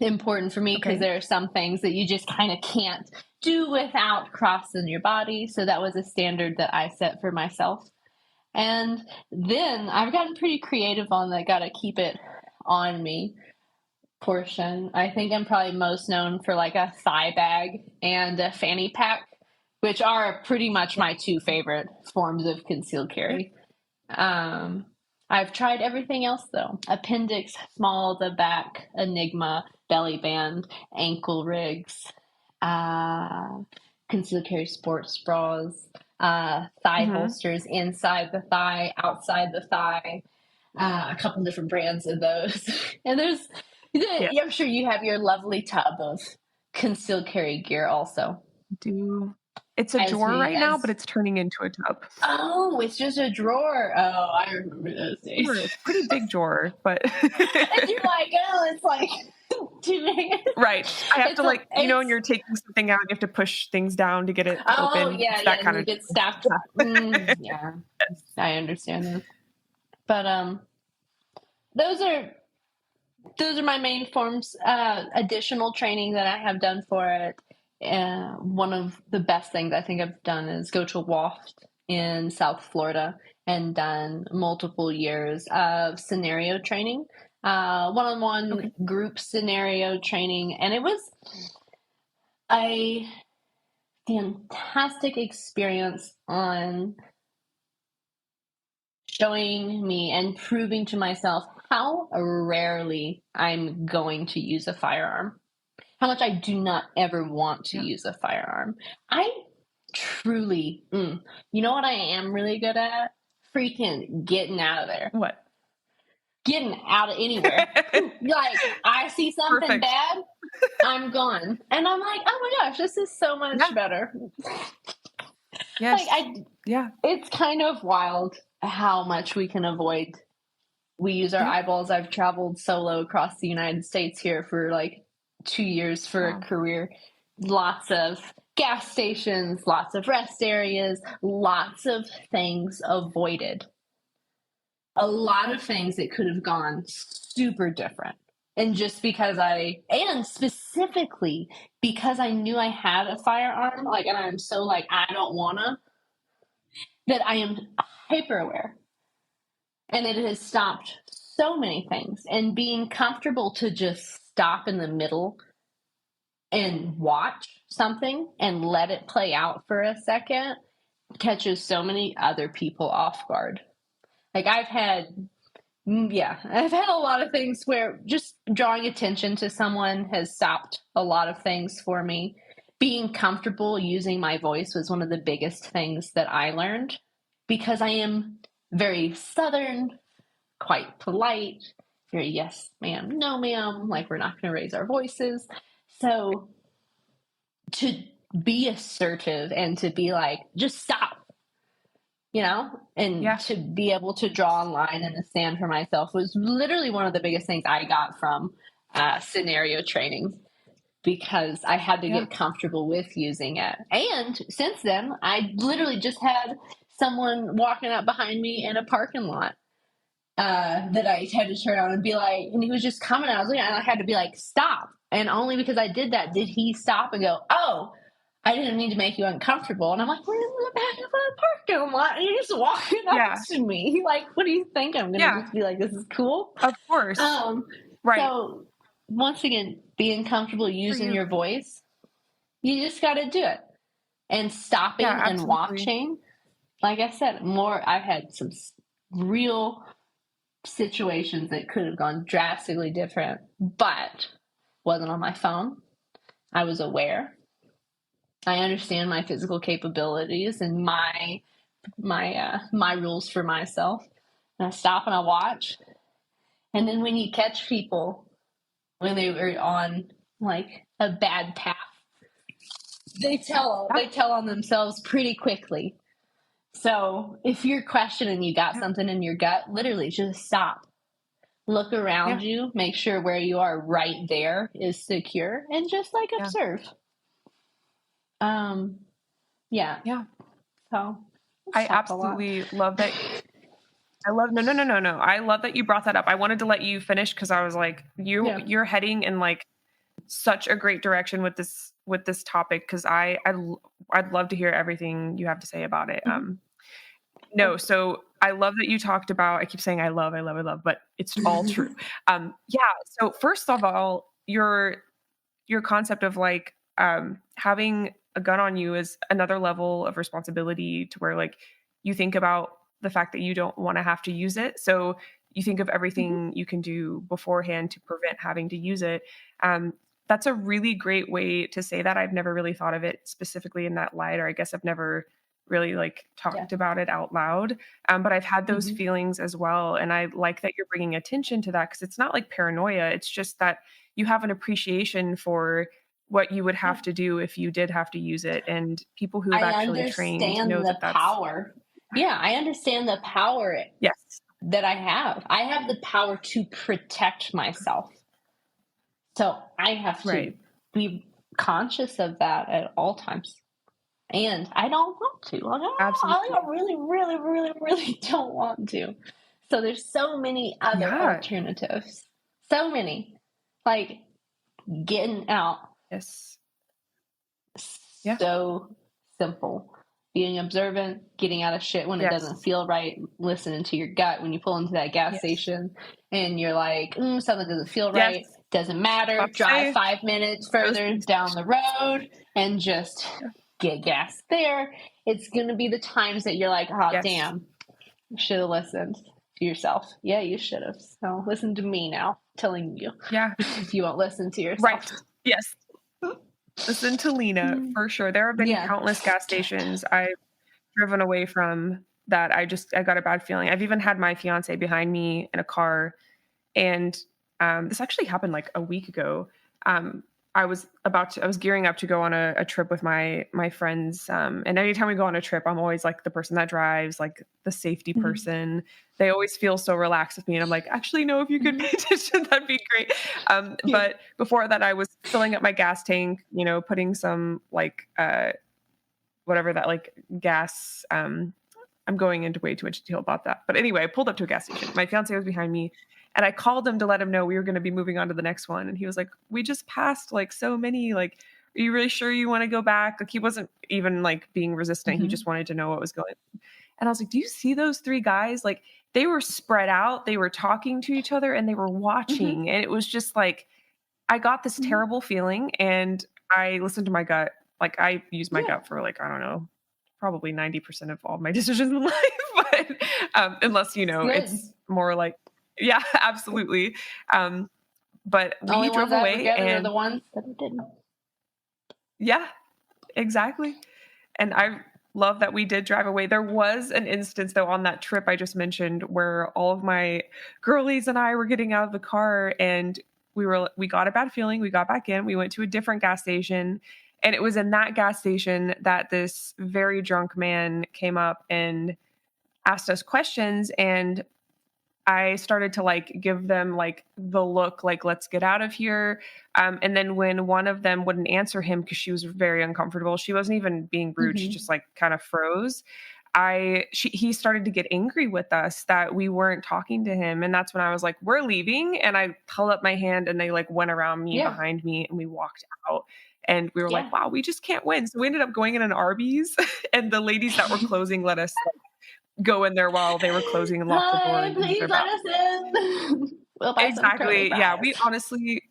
Important for me because Okay. there are some things that you just kind of can't do without crossing your body. So that was a standard that I set for myself. And then I've gotten pretty creative on the gotta keep it on me portion. I think I'm probably most known for like a thigh bag and a fanny pack, which are pretty much Yeah. my two favorite forms of concealed Yeah. carry. I've tried everything else though. Appendix, small, the back, enigma, belly band, ankle rigs, uh, concealed carry sports bras, thigh Mhm. holsters inside the thigh, outside the thigh, a couple different brands of those. And Yeah. I'm sure you have your lovely tub of concealed carry gear also. Do. It's a as drawer we right now, as but it's turning into a tub. Oh, it's just a drawer. Oh, I remember those days. Drawer. It's a pretty big drawer, but And you're like, oh, it's like too big. right. I have It's to a, like, it's when you're taking something out, you have to push things down to get it to oh open. yeah, It's yeah, that and kind you of get stacked. Yeah, I understand those. But those are my main forms. Additional training that I have done for it. One of the best things I think I've done is go to WAFT in South Florida and done multiple years of scenario training, one-on-one Okay. group scenario training. And it was a fantastic experience on showing me and proving to myself how rarely I'm going to use a firearm, how much I do not ever want to Yeah. use a firearm. I truly, you know what I am really good at? Freaking getting out of there. What? Getting out of anywhere. Like, I see something Perfect. bad, I'm gone. And I'm like, oh my gosh, this is so much Yeah. better. Yes. Yeah. It's kind of wild how much we can avoid. We use our Yeah. eyeballs. I've traveled solo across the United States here for like 2 years for a career. Lots of gas stations, lots of rest areas, lots of things avoided. A lot of things that could have gone super different. And just because and specifically because I knew I had a firearm, like, and I'm so like, I don't wanna, that I am hyper aware. And it has stopped so many things. And being comfortable to just stop in the middle and watch something and let it play out for a second catches so many other people off guard. Like I've had a lot of things where just drawing attention to someone has stopped a lot of things for me. Being comfortable using my voice was one of the biggest things that I learned because I am very Southern, quite polite, very yes, ma'am, no, ma'am, like we're not going to raise our voices. So to be assertive and to be like, just stop, and to be able to draw a line and to stand for myself was literally one of the biggest things I got from scenario training because I had to get comfortable with using it. And since then, I literally just had someone walking up behind me in a parking lot that I had to turn on and be like, and he was just coming. I was looking, and I had to be like, stop. And only because I did that did he stop and go, oh, I didn't mean to make you uncomfortable. And I'm like, we're in the back of a parking lot, and you're just walking up to me. Like, what do you think? I'm gonna just be like, this is cool. Of course. Right. So once again, being comfortable using your voice, you just got to do it. And stopping and watching. Like I said, I've had some real situations that could have gone drastically different, but wasn't on my phone. I was aware. I understand my physical capabilities and my rules for myself. And I stop and I watch. And then when you catch people when they were on like a bad path, they tell on themselves pretty quickly. So if you're questioning, you got something in your gut, literally just stop. Look around you, make sure where you are right there is secure, and just like observe. Yeah. So I absolutely love that. No. I love that you brought that up. I wanted to let you finish because I was like, you're heading in like such a great direction with this topic because I'd love to hear everything you have to say about it. No, so I love that you talked about, I keep saying I love, but it's all true. So first of all, your concept of like having a gun on you is another level of responsibility to where like you think about the fact that you don't want to have to use it. So you think of everything you can do beforehand to prevent having to use it. That's a really great way to say that. I've never really thought of it specifically in that light, or I guess I've never really like talked about it out loud. But I've had those feelings as well. And I like that you're bringing attention to that because it's not like paranoia. It's just that you have an appreciation for what you would have to do if you did have to use it. And people who have I actually trained understand know the that that's, power. Yeah, I understand the power yes, that I have. I have the power to protect myself. So I have to right. be conscious of that at all times. And I don't want to. Like, I Absolutely. really, really, really, really don't want to. So there's so many other Yeah. alternatives. So many. Like getting out. Yes. Yeah. So simple. Being observant, getting out of shit when it doesn't Yes. feel right, listening to your gut when you pull into that gas Yes. station and you're like, something doesn't feel Yes. right. Doesn't matter. Stop Drive safe. 5 minutes Go to the further police down station. the road and just Yeah. get gas there. It's going to be the times that you're like, oh, Yes. damn, you should have listened to yourself. Yeah, you should have. So listen to me now, telling you Yeah. if you won't listen to yourself. Right. Yes. Listen to Lena for sure. There have been Yeah. countless gas stations I've driven away from that I got a bad feeling. I've even had my fiance behind me in a car, and this actually happened like a week ago. Um, I was gearing up to go on a trip with my friends. And anytime we go on a trip, I'm always like the person that drives, like the safety person. They always feel so relaxed with me. And I'm like, actually, no, if you could pay attention, that'd be great. Yeah. But before that, I was filling up my gas tank, putting some like, whatever that like gas, I'm going into way too much detail about that. But anyway, I pulled up to a gas station. My fiance was behind me, and I called him to let him know we were going to be moving on to the next one. And he was like, "We just passed like so many. Like, are you really sure you want to go back?" Like, he wasn't even like being resistant. He just wanted to know what was going on. And I was like, "Do you see those three guys? Like, they were spread out. They were talking to each other, and they were watching. And it was just like I got this terrible feeling, and I listened to my gut. Like, I use my gut for like I don't know, probably 90% of all my decisions in life, but unless it's more like, yeah, absolutely. But Only we ones drove that ever away, get it are and the ones that didn't. yeah, exactly. And I love that we did drive away. There was an instance though on that trip I just mentioned where all of my girlies and I were getting out of the car, and we got a bad feeling. We got back in. We went to a different gas station, and it was in that gas station that this very drunk man came up and asked us questions. And I started to like give them like the look, like, let's get out of here. And then when one of them wouldn't answer him because she was very uncomfortable, she wasn't even being rude. She just like kind of froze. He started to get angry with us that we weren't talking to him. And that's when I was like, we're leaving. And I held up my hand, and they like went around me Yeah. behind me, and we walked out. And we were Yeah. like, wow, we just can't win. So we ended up going in an Arby's, and the ladies that were closing let us go in there while they were closing and lock the door Hi, and use please their let bathroom. us in. We'll buy some curly Exactly. Yeah, fries. we honestly,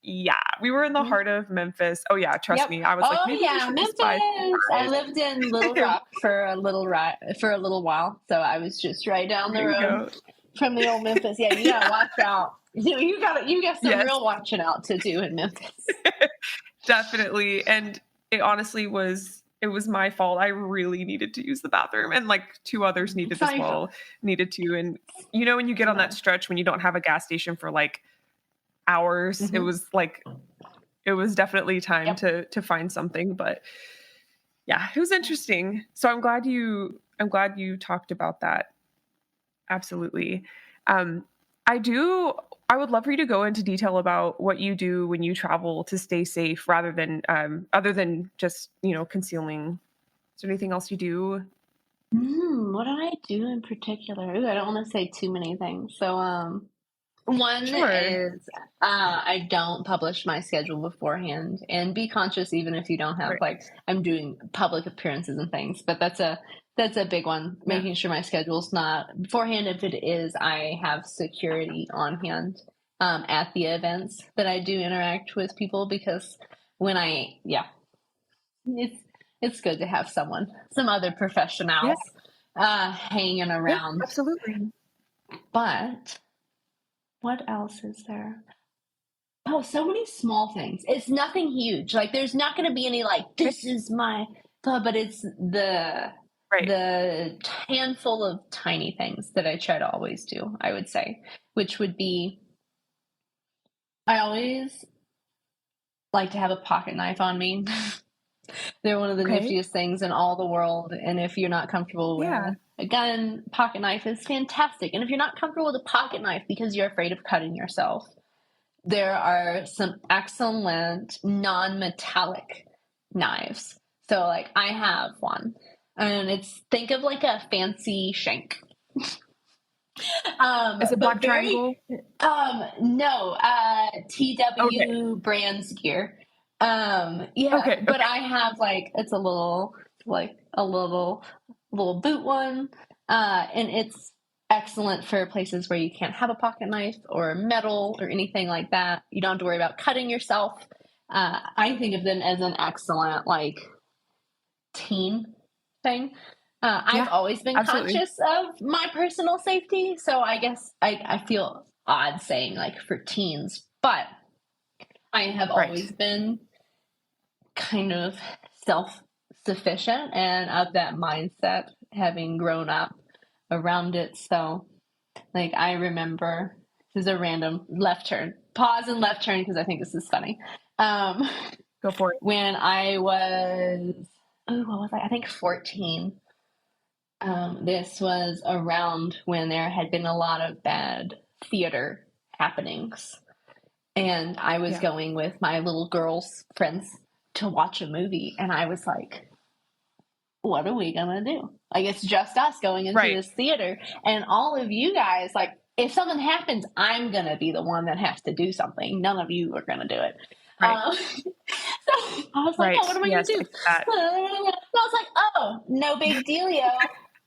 yeah, we were in the heart of Memphis. Oh yeah, trust Yep. me. I was like, Oh maybe we yeah, should just buy some Memphis. I fries. lived in Little Rock for a little while, so I was just right down the There you road go. from the old Memphis. Yeah, you Yeah. gotta watch out. You got some Yes, real watching out to do in Memphis. definitely. And it was my fault. I really needed to use the bathroom, and like two others It's needed not as your fault. well, needed to. And when you get on that stretch when you don't have a gas station for like hours, it was definitely time Yep. to find something. But yeah, it was interesting. So I'm glad you talked about that. Absolutely. Um, I would love for you to go into detail about what you do when you travel to stay safe rather than other than just, concealing. Is there anything else you do? What do I do in particular? Ooh, I don't want to say too many things. So, one Sure. is I don't publish my schedule beforehand, and be conscious even if you don't have Right. like I'm doing public appearances and things. But that's a big one. Yeah. Making sure my schedule's not beforehand. If it is, I have security on hand at the events that I do interact with people, because when it's it's good to have some other Yeah. professionals hanging Yeah. around. Absolutely. But what else is there? Oh, so many small things. It's nothing huge. Like there's not going to be any like this is my but it's Right. the handful of tiny things that I try to always do, I would say, which would be I always like to have a pocket knife on me. They're one of the niftiest things in all the world. And if you're not comfortable with a gun, pocket knife is fantastic. And if you're not comfortable with a pocket knife because you're afraid of cutting yourself, there are some excellent non-metallic knives. So like I have one, and think of like a fancy shank. Is it Black Triangle? No, TW Brands gear. But I have like, it's a little boot one. And it's excellent for places where you can't have a pocket knife or metal or anything like that. You don't have to worry about cutting yourself. I think of them as an excellent like teen thing. I've always been conscious of my personal safety, so I guess I feel odd saying like for teens, but I have always been kind of self-sufficient and of that mindset, having grown up around it. So like I remember, this is a random left turn, pause and left turn because I think this is funny. Go for it. When I was, what was I think 14. This was around when there had been a lot of bad theater happenings. And I was going with my little girls' friends to watch a movie. And I was like, what are we going to do? Like, it's just us going into this theater. And all of you guys, like, if something happens, I'm going to be the one that has to do something. None of you are going to do it. So I was like, oh, what am I going to do? And I was like, oh, no big dealio.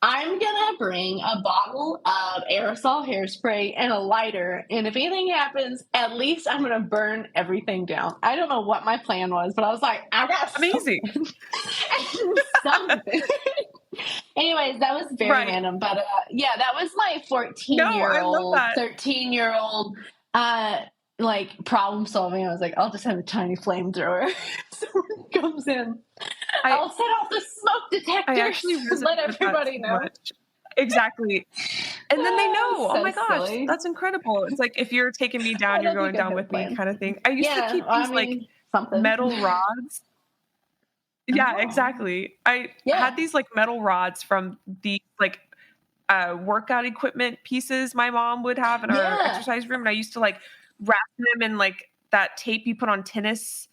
I'm going to bring a bottle of aerosol hairspray and a lighter. And if anything happens, at least I'm going to burn everything down. I don't know what my plan was, but I was like, I got amazing. Something. Anyways, that was very random. But that was my 14-year-old, 13-year-old, like problem solving. I was like, I'll just have a tiny flamethrower. Someone comes in. I'll set off the smoke detector. I actually let everybody know. Exactly. And then they know, oh my gosh, silly. That's incredible. It's like, if you're taking me down, you're going down with me kind of thing. I used to keep these metal rods. Yeah, exactly. I had these like metal rods from the like workout equipment pieces my mom would have in our exercise room. And I used to like wrap them in like that tape you put on tennis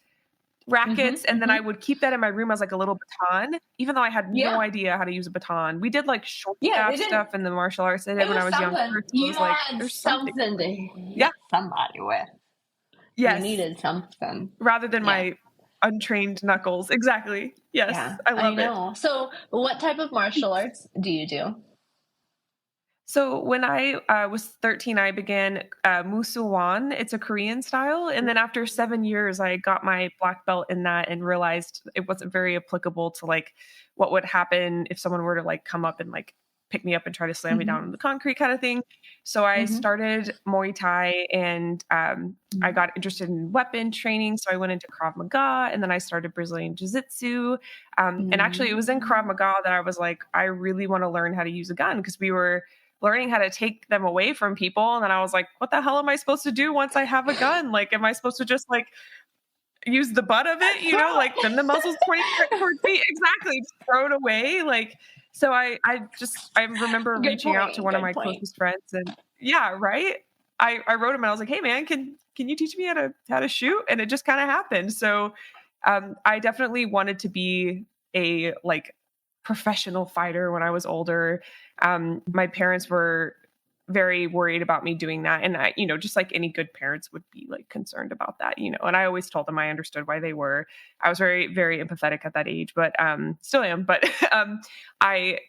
rackets. And then I would keep that in my room as like a little baton, even though I had no idea how to use a baton. We did like short stuff in the martial arts I did when I was younger. You had like, something to hit somebody with. Yes. You needed something. Rather than my untrained knuckles. Exactly. Yes. Yeah, I love it. So what type of martial arts do you do? So when I was 13, I began Musuwan. It's a Korean style. And then after 7 years, I got my black belt in that and realized it wasn't very applicable to like what would happen if someone were to like come up and like pick me up and try to slam me down on the concrete kind of thing. So I started Muay Thai and I got interested in weapon training. So I went into Krav Maga and then I started Brazilian Jiu-Jitsu. And actually it was in Krav Maga that I was like, I really want to learn how to use a gun because we were learning how to take them away from people. And then I was like, what the hell am I supposed to do once I have a gun? Like, am I supposed to just like use the butt of it, you know, like then the muzzle's pointing towards me? Exactly. Just throw it away. Like, so I remember reaching out to one of my closest friends and I wrote him and I was like, hey man, can you teach me how to shoot? And it just kind of happened. So I definitely wanted to be a like professional fighter when I was older. My parents were very worried about me doing that. And I, just like any good parents would be like concerned about that, and I always told them I understood why they were. I was very, very empathetic at that age, but still am. But I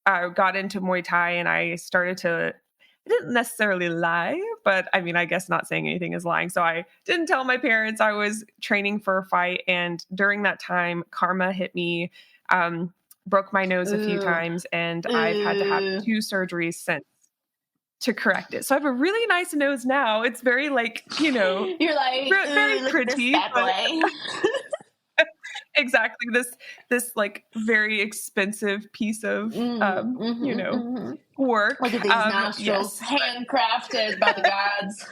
got into Muay Thai and I started to, I didn't necessarily lie, but I mean, I guess not saying anything is lying. So I didn't tell my parents I was training for a fight. And during that time, karma hit me, broke my nose a few times, and I've had to have 2 surgeries since to correct it. So I have a really nice nose now. It's very like, you're like very pretty. Exactly. This like very expensive piece of, work. Look at these nostrils, handcrafted by the gods.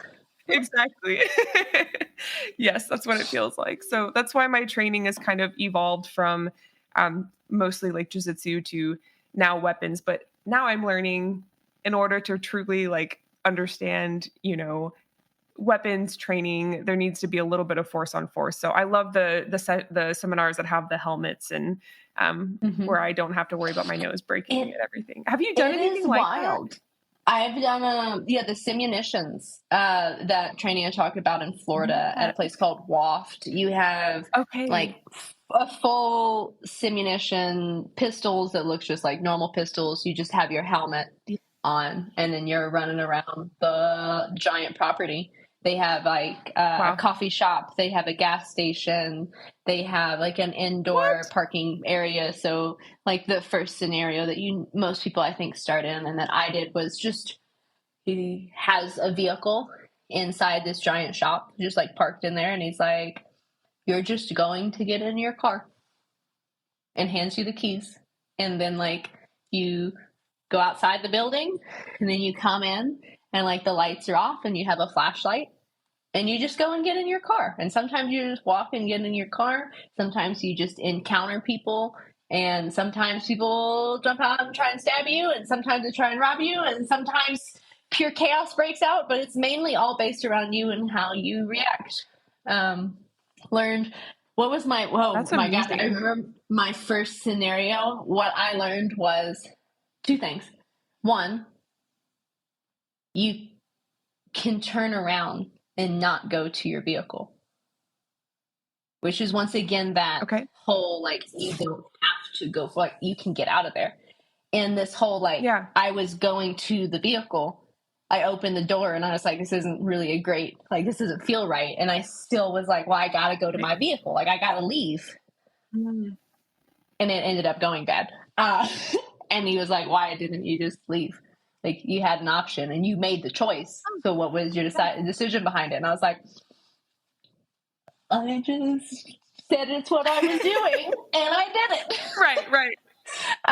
Exactly. Yes, that's what it feels like. So that's why my training has kind of evolved from mostly like jujitsu to now weapons. But now I'm learning in order to truly like understand, weapons training, there needs to be a little bit of force on force. So I love the seminars that have the helmets and where Mhm. I don't have to worry about my nose breaking It and everything. Have you done it is anything like that? wild. I've done the simunitions, that training I talked about in Florida at Yeah. a place called Waft. You have like Okay. a full simunition pistols that looks just like normal pistols. You just have your helmet Yeah. on, and then you're running around the giant property. They have like a Wow. coffee shop. They have a gas station. They have like an indoor What? parking area. So like the first scenario that most people I think start in and that I did was just he has a vehicle inside this giant shop, just like parked in there, and he's like, "You're just going to get in your car," and hands you the keys, and then like you go outside the building, and then you come in, and like the lights are off, and you have a flashlight, and you just go and get in your car. And sometimes you just walk and get in your car. Sometimes you just encounter people. And sometimes people jump out and try and stab you. And sometimes they try and rob you. And sometimes pure chaos breaks out. But it's mainly all based around you and how you react. Um, learned what was my, whoa, That's my God. I amazing. remember my first scenario. What I learned was two things. One, you can turn around and not go to your vehicle, which is once again that Okay. whole like you don't have to go for like you can get out of there. And this whole like Yeah. I was going to the vehicle, I opened the door and I was like, this isn't really a great like this doesn't feel right. And I still was like, well, I gotta go to Right. my vehicle, like I gotta leave. Mm. And it ended up going bad. And he was like, why didn't you just leave? Like you had an option and you made the choice. So what was your decision behind it? And I was like, I just said it's what I was doing, and I did it. Right, right.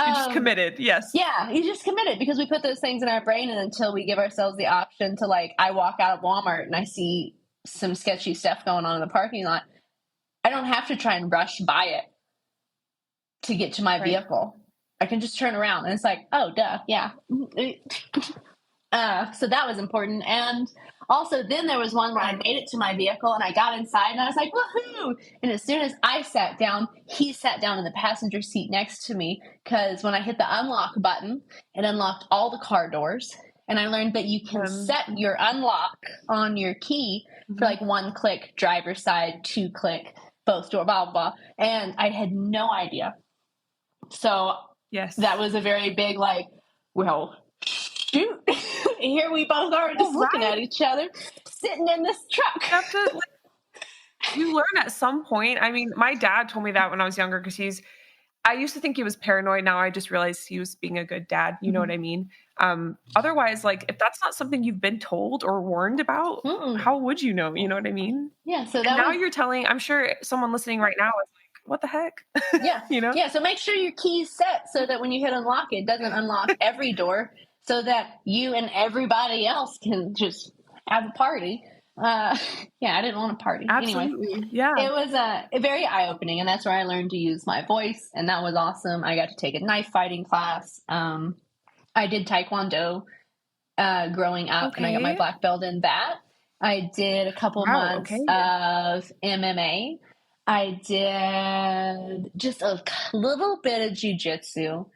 You just um, committed. Yes. yeah, you just committed because we put those things in our brain, and until we give ourselves the option to like, I walk out of Walmart and I see some sketchy stuff going on in the parking lot, I don't have to try and rush by it to get to my Right. vehicle. I can just turn around, and it's like, oh, duh, yeah. So that was important. And also, then there was one where I made it to my vehicle and I got inside and I was like, woohoo! And as soon as I sat down, he sat down in the passenger seat next to me because when I hit the unlock button, it unlocked all the car doors. And I learned that you can set your unlock on your key for Mhm. like one click, driver's side, two click, both door, blah, blah, blah. And I had no idea. So that Yes. was a very big, like, well, shoot, here we both are Well, just looking right. at each other, sitting in this truck. You have to like you learn at some point. I mean, my dad told me that when I was younger because I used to think he was paranoid. Now I just realized he was being a good dad. You know what I mean? Otherwise, like if that's not something you've been told or warned about, Mm-mm. how would you know? You know what I mean? Yeah, so And that now was, you're telling, I'm sure someone listening right now is like, what the heck? yeah. You know? Yeah, so make sure your key's set so that when you hit unlock, it doesn't unlock every door so that you and everybody else can just have a party. Uh, yeah, I didn't want a party. Anyway, Absolutely. Yeah. it was very eye opening, and that's where I learned to use my voice, and that was awesome. I got to take a knife fighting class. I did Taekwondo growing up, and I got my Okay. black belt in that. I did a couple Wow. months Okay. of MMA. I did just a little bit of jujitsu.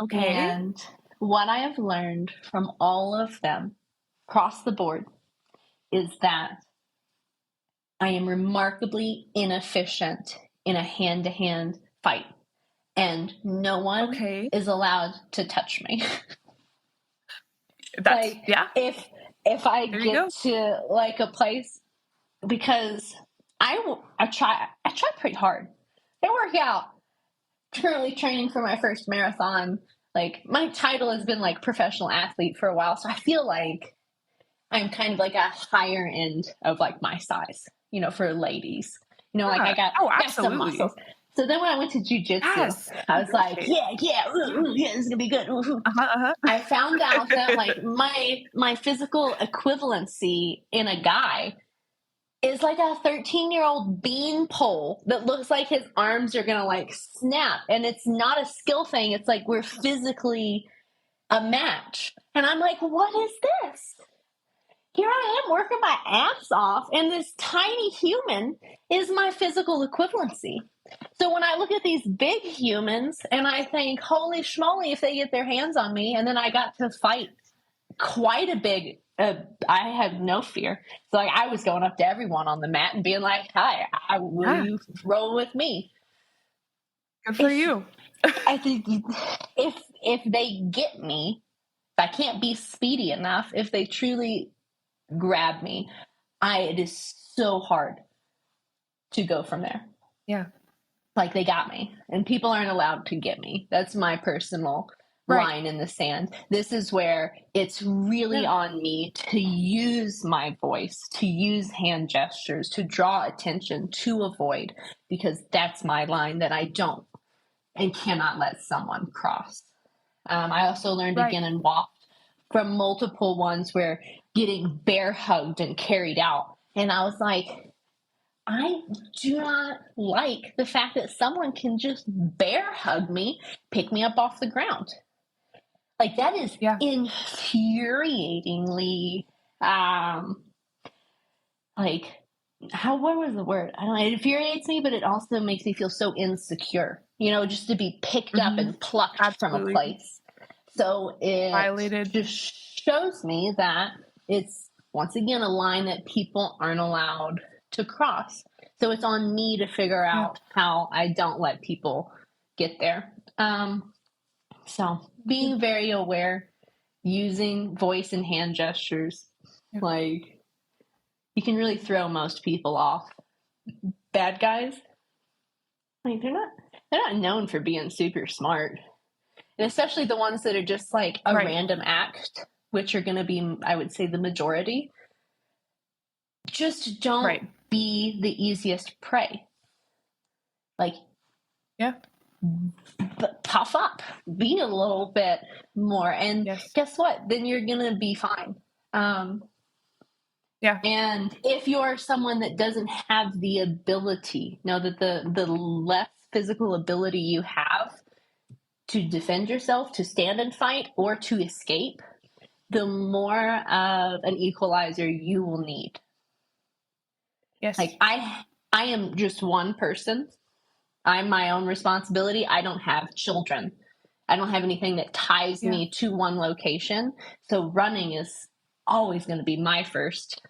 Okay. And what I have learned from all of them across the board is that I am remarkably inefficient in a hand to hand fight, and no one Okay. is allowed to touch me. That's Like yeah. if I There you get go. to like a place, because I try pretty hard. I work out. Currently training for my first marathon. Like my title has been like professional athlete for a while, so I feel like I'm kind of like a higher end of like my size, for ladies. Like Yeah. Oh, I got some muscles. absolutely. So then when I went to jujitsu, Yes. I was like, Great. yeah, Yeah. yeah, this is gonna be good. Ooh, ooh. Uh-huh, I found out that uh-huh. like my physical equivalency in a guy is like a 13-year-old beanpole that looks like his arms are gonna like snap. And it's not a skill thing. It's like we're physically a match. And I'm like, what is this? Here I am working my ass off, and this tiny human is my physical equivalency. So when I look at these big humans and I think, holy schmoly, if they get their hands on me, and then I got to fight quite a big, I had no fear. So like, I was going up to everyone on the mat and being like, hi, will Yeah, you roll with me? good for If you. I think if they get me, if I can't be speedy enough, if they truly grab me, it is so hard to go from there. Yeah. Like they got me, and people aren't allowed to get me. That's my personal Right. line in the sand. This is where it's really Yeah. on me to use my voice, to use hand gestures, to draw attention, to avoid, because that's my line that I don't and cannot let someone cross. I also learned Right. again and walked from multiple ones where getting bear hugged and carried out. And I was like, I do not like the fact that someone can just bear hug me, pick me up off the ground. Like that is Yeah. infuriatingly, like what was the word? I don't know. It infuriates me, but it also makes me feel so insecure. You know, just to be picked up Mhm. and plucked from a Absolutely. place. So it Violated. just shows me that it's once again a line that people aren't allowed to cross. So it's on me to figure Yeah. out how I don't let people get there. So Yeah. being very aware, using voice and hand gestures, Yeah. like you can really throw most people off. Bad guys, like they're not known for being super smart. And especially the ones that are just like a Right. random act, which are going to be, I would say, the majority. Just don't Right. be the easiest prey. Like, Yeah. puff up, be a little bit more. And Yes. guess what? Then you're going to be fine. Yeah. And if you're someone that doesn't have the ability, know that the less physical ability you have to defend yourself, to stand and fight, or to escape, the more of an equalizer you will need. Like Yes. I am just one person. I'm my own responsibility. I don't have children. I don't have anything that ties Yeah. me to one location. So running is always going to be my first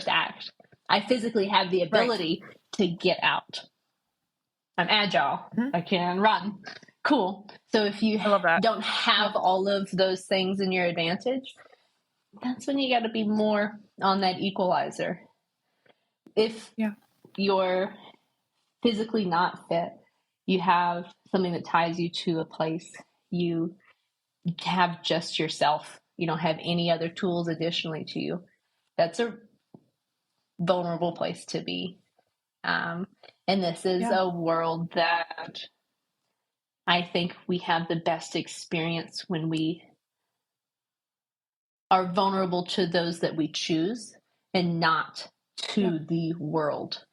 act. I physically have the Right. ability to get out. I'm agile. Mhm. I can run. Cool. So if you I love that. don't Yeah. have all of those things in your advantage, that's when you got to be more on that equalizer. If Yeah. you're physically not fit, you have something that ties you to a place, you have just yourself, you don't have any other tools additionally to you, that's a vulnerable place to be. And this is Yeah. a world that I think we have the best experience when we are vulnerable to those that we choose and not Yeah. to the world.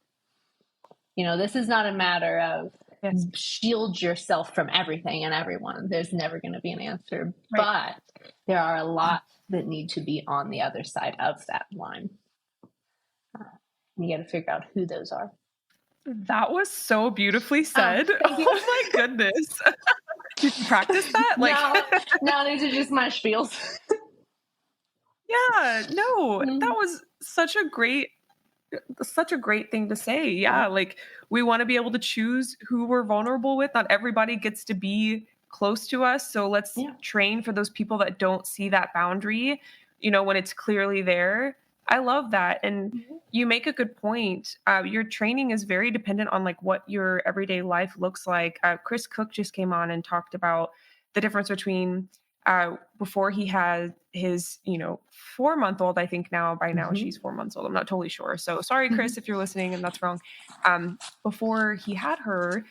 You know, this is not a matter of Yes. shield yourself from everything and everyone. There's never going to be an answer, Right. but there are a lot that need to be on the other side of that line. You got to figure out who those are. That was so beautifully said. Thank you. Oh my goodness. Did you practice that? Like, No, these are just my spiels. yeah, no, that Mm, was such a great thing to say. yeah, Yeah, like we want to be able to choose who we're vulnerable with. Not everybody gets to be close to us. So let's yeah, train for those people that don't see that boundary, when it's clearly there. I love that. And mhm, you make a good point. Your training is very dependent on like what your everyday life looks like. Chris Cook just came on and talked about the difference between before he had his, 4-month-old, I think by now she's 4 months old. I'm not totally sure. So sorry, Chris, if you're listening and that's wrong. Before he had her,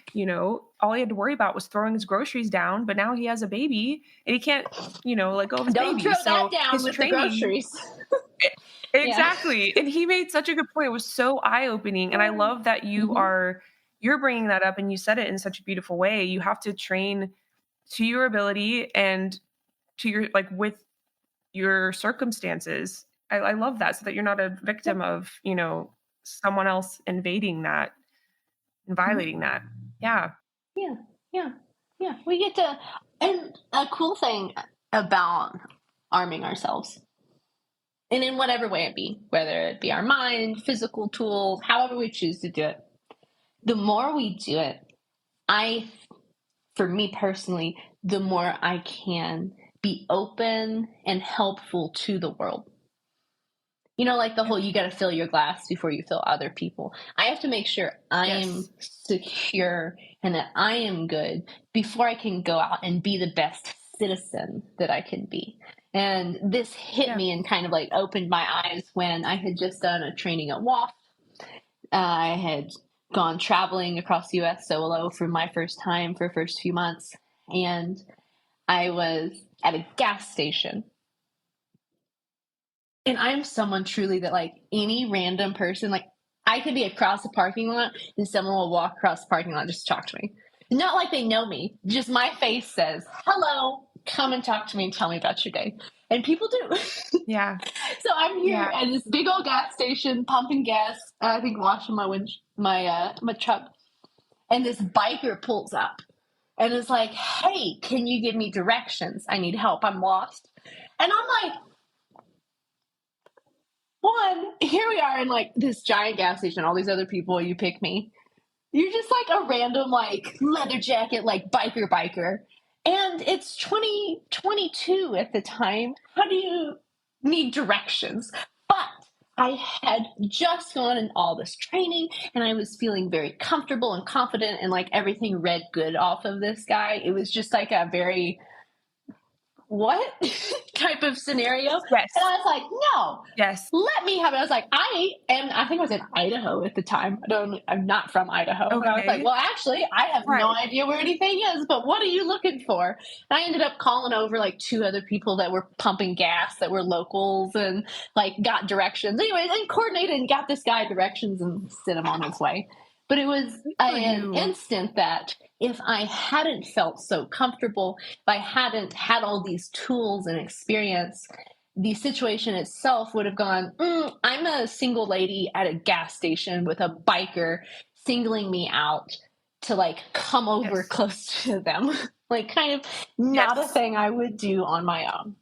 all he had to worry about was throwing his groceries down, but now he has a baby and he can't, let go of his Don't baby. throw So that down his with training, the groceries. exactly. And he made such a good point. It was so eye-opening. And I love that you're bringing that up and you said it in such a beautiful way. You have to train to your ability and to your, with your circumstances. I love that, so that you're not a victim of, someone else invading that and violating that. Yeah. Yeah. We get to, and a cool thing about arming ourselves, and in whatever way it be, whether it be our mind, physical tools, however we choose to do it, the more we do it, for me personally, the more I can be open and helpful to the world. Like the whole, you got to fill your glass before you fill other people. I have to make sure I am secure and that I am good before I can go out and be the best citizen that I can be. And this hit me and kind of opened my eyes when I had just done a training at WAFT. I had gone traveling across the U.S. solo for my first time for the first few months. And I was at a gas station. And I'm someone truly that any random person, I could be across the parking lot and someone will walk across the parking lot and just talk to me. Not like they know me, just my face says, hello, come and talk to me and tell me about your day. And people do. Yeah. So I'm here at this big old gas station pumping gas, I think washing my truck. And this biker pulls up and is like, hey, can you give me directions? I need help. I'm lost. And I'm like, one, here we are in this giant gas station, all these other people, you pick me. You're just a random leather jacket, biker. And it's 2022 at the time. How do you need directions? But I had just gone in all this training and I was feeling very comfortable and confident and everything read good off of this guy. It was just a very what type of scenario. Yes. And I was like, no, yes, let me have it. I was like, I think I was in Idaho at the time. I'm not from Idaho. Okay. And I was like, well, actually, I have no idea where anything is, but what are you looking for? And I ended up calling over 2 other people that were pumping gas that were locals and got directions. Anyway, and coordinated and got this guy directions and sent him on his way. But it was an instant that if I hadn't felt so comfortable, if I hadn't had all these tools and experience, the situation itself would have gone, I'm a single lady at a gas station with a biker singling me out to come over close to them. Kind of not a thing I would do on my own.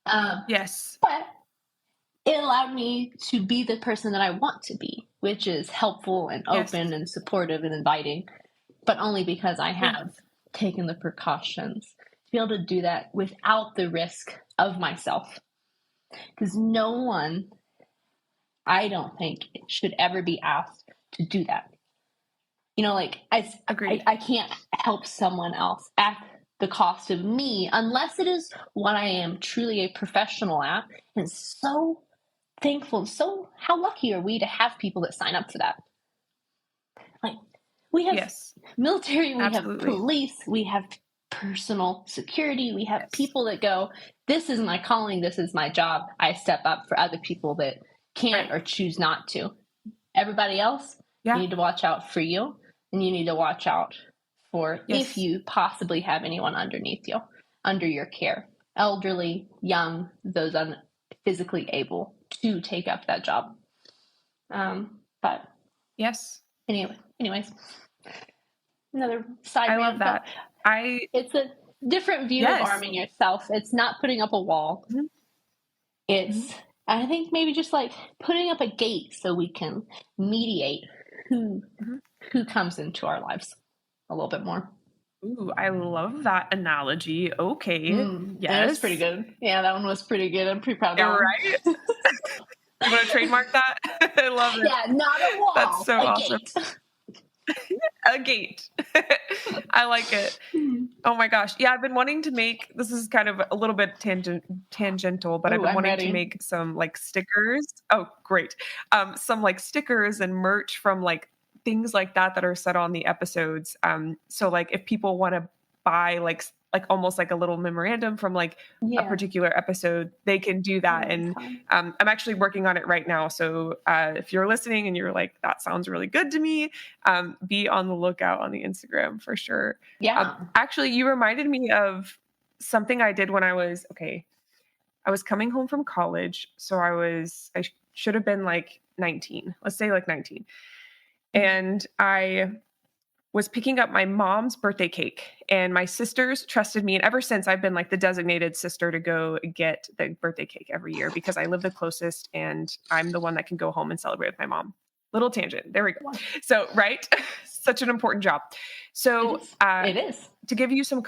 But it allowed me to be the person that I want to be, which is helpful and open and supportive and inviting, but only because I have taken the precautions to be able to do that without the risk of myself. Because no one, I don't think, should ever be asked to do that. I can't help someone else at the cost of me unless it is what I am truly a professional at. And so thankful. So how lucky are we to have people that sign up for that? We have military, we have police, we have personal security, we have people that go, this is my calling, this is my job. I step up for other people that can't or choose not to. Everybody else, you need to watch out for you, and you need to watch out for if you possibly have anyone underneath you, under your care. Elderly, young, those physically able to take up that job. But anyways, another side. I love that. It's a different view of arming yourself. It's not putting up a wall. It's I think maybe just putting up a gate so we can mediate who comes into our lives a little bit more. Ooh, I love that analogy. Okay. Yes. That was pretty good. Yeah, that one was pretty good. I'm pretty proud of that one. Right? You want to trademark that? I love it. Yeah, not a wall. That's so awesome. Gate. A gate. I like it. Oh my gosh. Yeah, I've been wanting to make, this is kind of a little bit tangential, but I've Ooh, been I'm wanting to ready. make some like stickers. Oh, great. Some like stickers and merch from like things like that are said on the episodes. So like if people want to buy like almost like a little memorandum from like a Yeah. particular episode, they can do That that. would be And fun. I'm actually working on it right now. So if you're listening and you're like, that sounds really good to me, be on the lookout on the Instagram for sure. Yeah. Actually, you reminded me of something I did when I was okay. I was coming home from college, so I should have been like 19. Let's say like 19. And I was picking up my mom's birthday cake, and my sisters trusted me, and ever since I've been like the designated sister to go get the birthday cake every year because I live the closest and I'm the one that can go home and celebrate with my mom. Little tangent. There we go. Wow. So, right? Such an important job. It So, is. It is. to give you some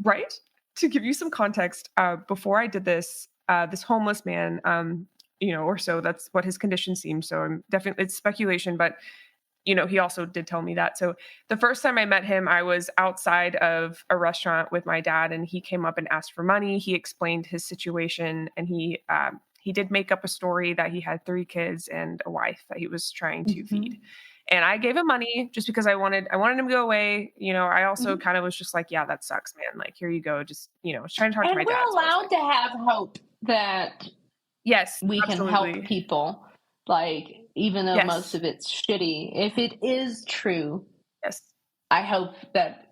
right? To give you some context, before I did this, this homeless man, or so that's what his condition seemed. So I'm definitely, it's speculation, but he also did tell me that. So the first time I met him, I was outside of a restaurant with my dad, and he came up and asked for money. He explained his situation, and he did make up a story that he had 3 kids and a wife that he was trying to feed. And I gave him money just because I wanted him to go away. I also Mhm. kind of was just like, yeah, that sucks, man. Like, here you go. Just, I was trying to talk to And my we're dad. So I was allowed like, to have hope that yes, we can help absolutely. people. Like, even though most Yes. of it's shitty, if it is true, Yes. I hope that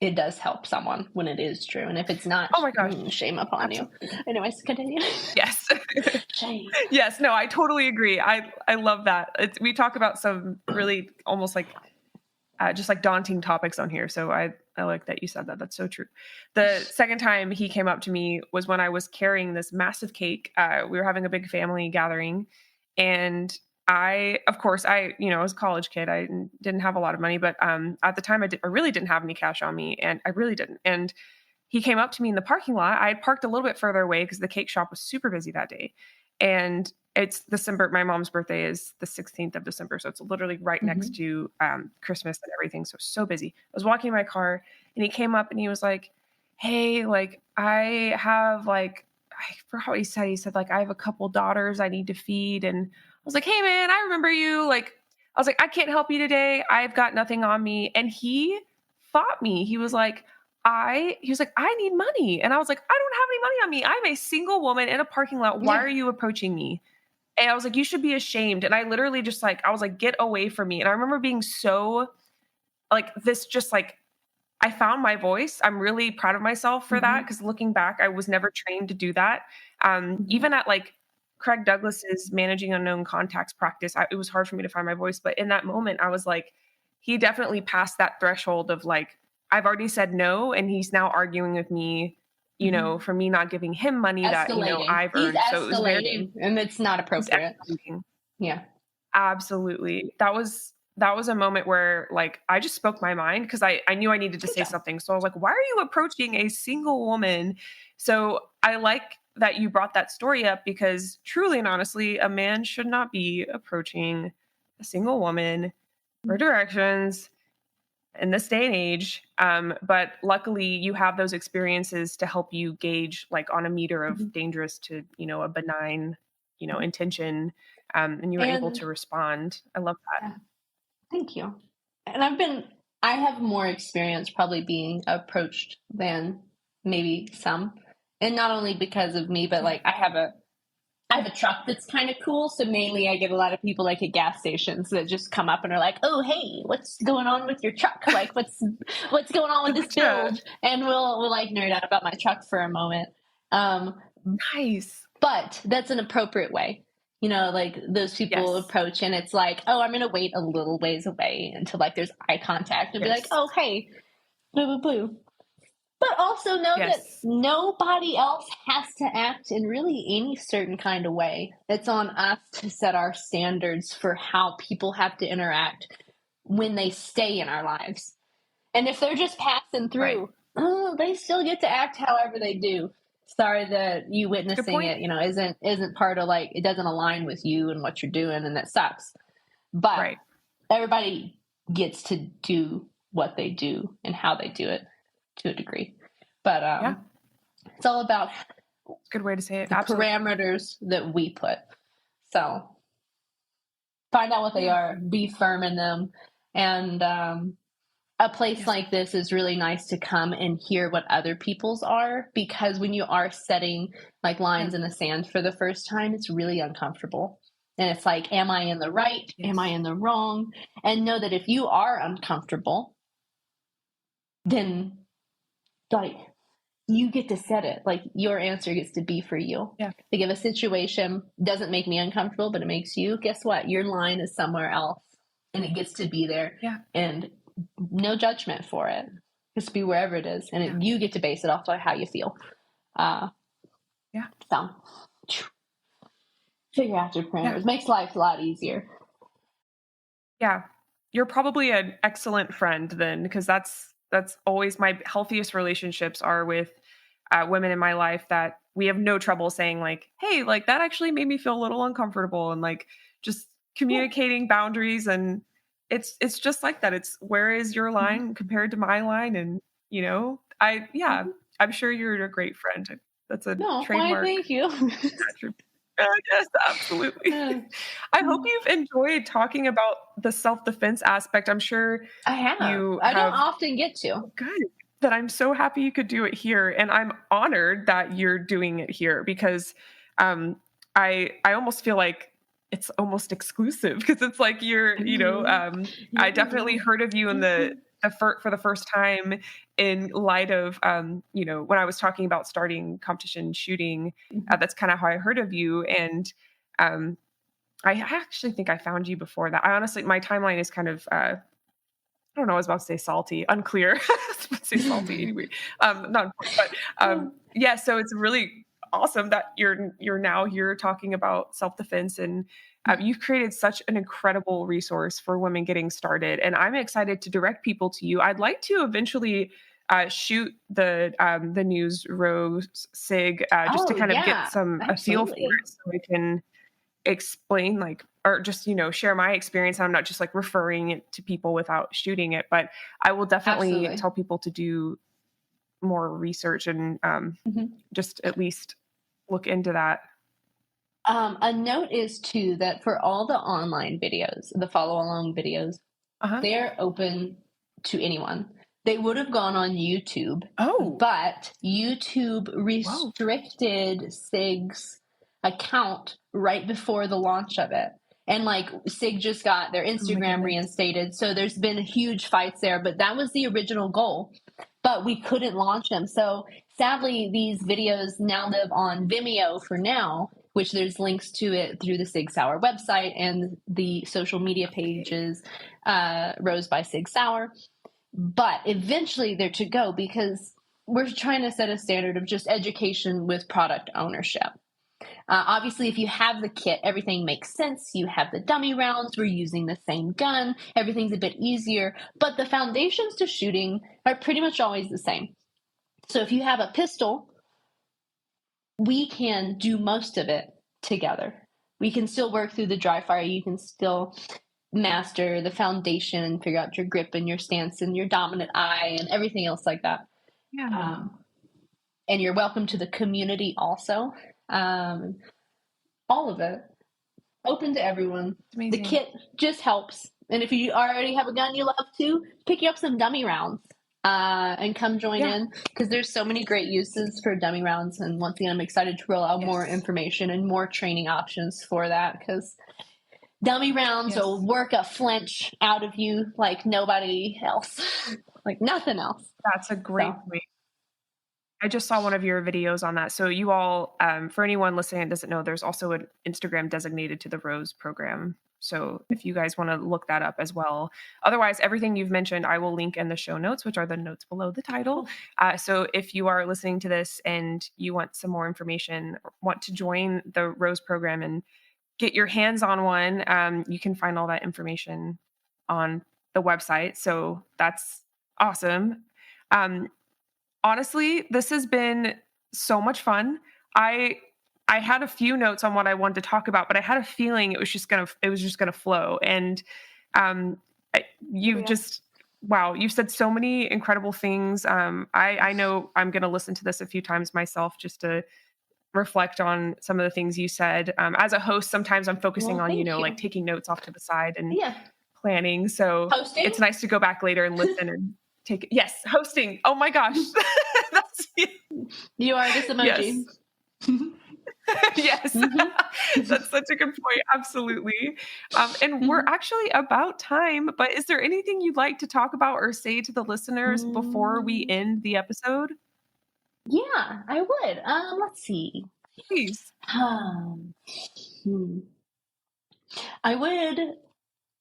it does help someone when it is true. And if it's not, Oh my gosh. shame upon you. Absolutely. Anyways, continue. Yes. Shame. Yes, no, I totally agree. I love that. We talk about some really almost like just like daunting topics on here. So I like that you said that. That's so true. The second time he came up to me was when I was carrying this massive cake. We were having a big family gathering, and of course, I was a college kid. I didn't have a lot of money, but at the time, I really didn't have any cash on me, and I really didn't. And he came up to me in the parking lot. I had parked a little bit further away because the cake shop was super busy that day. And it's December. My mom's birthday is the 16th of December. So it's literally right next Mhm. to Christmas and everything. So busy. I was walking in my car, and he came up and he was like, hey, like, I have like, I forgot what he said. He said, like, I have a couple daughters I need to feed. And I was like, hey, man, I remember you. Like, I was like, I can't help you today. I've got nothing on me. And he fought me. He was like, I need money. And I was like, I don't have any money on me. I'm a single woman in a parking lot. Why Yeah. are you approaching me? And I was like, you should be ashamed. And I literally just like, I was like, get away from me. And I remember being so like, this just like, I found my voice. I'm really proud of myself for that. Mhm. Cause looking back, I was never trained to do that. Mhm. Even at like Craig Douglas's managing unknown contacts practice, it was hard for me to find my voice. But in that moment, I was like, he definitely passed that threshold of like, I've already said no. And he's now arguing with me, Mhm. for me not giving him money that, Escalating. I've He's earned. So it was escalating, and it's not he's appropriate. escalating. Yeah. Absolutely. That was a moment where like I just spoke my mind because I knew I needed to Good say job. something. So I was like, why are you approaching a single woman? So I like that you brought that story up because truly and honestly, a man should not be approaching a single woman for directions in this day and age. But luckily you have those experiences to help you gauge like on a meter of Mhm. dangerous to, a benign, intention. And you were able And to respond. I love that. yeah, thank you. And I have more experience probably being approached than maybe some. And not only because of me, but like I have a truck that's kind of cool. So mainly I get a lot of people like at gas stations that just come up and are like, oh, hey, what's going on with your truck? Like what's going on with this Gotcha. build? And we'll like nerd out about my truck for a moment. Um, Nice. but that's an appropriate way. Like those people Yes. approach and it's like, oh, I'm going to wait a little ways away until like there's eye contact and be like, Yes. oh, hey, blue, blue, blue. But also know that Yes. nobody else has to act in really any certain kind of way. It's on us to set our standards for how people have to interact when they stay in our lives. And if they're just passing Right. through, oh, they still get to act however they do. Sorry that you That's a good witnessing point. it, isn't part of like it doesn't align with you and what you're doing, and that sucks. But Right. everybody gets to do what they do and how they do it. to a degree. But Yeah. it's all about Good way to say it. the Absolutely. parameters that we put. So find out what they are, be firm in them. And a place like this is really nice to come and hear what other people's are, because when you are setting like lines in the sand for the first time, it's really uncomfortable. And it's like, am I in the right? Am I in the wrong? And know that if you are uncomfortable, then like you get to set it. Like your answer gets to be for you. Yeah. Like if a situation doesn't make me uncomfortable, but it makes you, guess what? Your line is somewhere else and it gets to be there. Yeah. And no judgment for it. Just be wherever it is. And you get to base it off of how you feel. So figure out your parameters. Makes life a lot easier. Yeah. You're probably an excellent friend then, because that's always my healthiest relationships are with women in my life that we have no trouble saying like, hey, like that actually made me feel a little uncomfortable, and like just communicating boundaries. And it's just like that. It's where is your line compared to my line? And I'm sure you're a great friend. That's a trademark. Why, thank you. Yes, absolutely. I hope you've enjoyed talking about the self-defense aspect. I'm sure I have. I don't often get to. Good. That I'm so happy you could do it here. And I'm honored that you're doing it here, because I almost feel like it's almost exclusive, because it's like I definitely heard of you in for the first time in light of when I was talking about starting competition shooting. That's kind of how I heard of you. And I actually think I found you before that. I honestly, my timeline is kind of I don't know, I was about to say salty, unclear. I was about to say salty anyway. Not important, but yeah, so it's really awesome that you're now here talking about self-defense, and you've created such an incredible resource for women getting started. And I'm excited to direct people to you. I'd like to eventually shoot the news Rose Sig just to kind of get a feel for it, so we can explain or just share my experience. I'm not just like referring it to people without shooting it, but I will definitely tell people to do more research and just at least look into that. A note is too that for all the online videos, the follow along videos, they're open to anyone. They would have gone on YouTube, but YouTube restricted Sig's account right before the launch of it. And like Sig just got their Instagram reinstated. So there's been huge fights there, but that was the original goal. But we couldn't launch them. So sadly, these videos now live on Vimeo for now, which there's links to it through the Sig Sauer website and the social media pages, ROSE by Sig Sauer. But eventually they're to go, because we're trying to set a standard of just education with product ownership. Obviously, if you have the kit, everything makes sense. You have the dummy rounds. We're using the same gun. Everything's a bit easier. But the foundations to shooting are pretty much always the same. So if you have a pistol, we can do most of it together. We can still work through the dry fire. You can still master the foundation and figure out your grip and your stance and your dominant eye and everything else like that. Yeah. And you're welcome to the community also. All of it. Open to everyone. The kit just helps. And if you already have a gun you love to, pick you up some dummy rounds and come join in, because there's so many great uses for dummy rounds. And once again, I'm excited to roll out more information and more training options for that, because dummy rounds will work a flinch out of you like nobody else, like nothing else. That's a great point. I just saw one of your videos on that. So you all, for anyone listening that doesn't know, there's also an Instagram designated to the ROSE program. So if you guys want to look that up as well. Otherwise, everything you've mentioned, I will link in the show notes, which are the notes below the title. So if you are listening to this and you want some more information, want to join the ROSE program and get your hands on one, you can find all that information on the website. So that's awesome. Honestly, this has been so much fun. I had a few notes on what I wanted to talk about, but I had a feeling it was just gonna flow. And you've just Wow, you've said so many incredible things. I know I'm going to listen to this a few times myself just to reflect on some of the things you said. As a host, sometimes I'm focusing Well, on, thank like you. taking notes off to the side and Yeah. planning. So it's Hosting? nice to go back later and listen and take it. Yes, hosting. Oh my gosh. That's, You are this yes. emoji. Yes. Mhm. That's such a good point. Absolutely. And we're Mhm. actually about time, but is there anything you'd like to talk about or say to the listeners before we Mm, end the episode? yeah, I would. Let's see. Please. Um, hmm. I would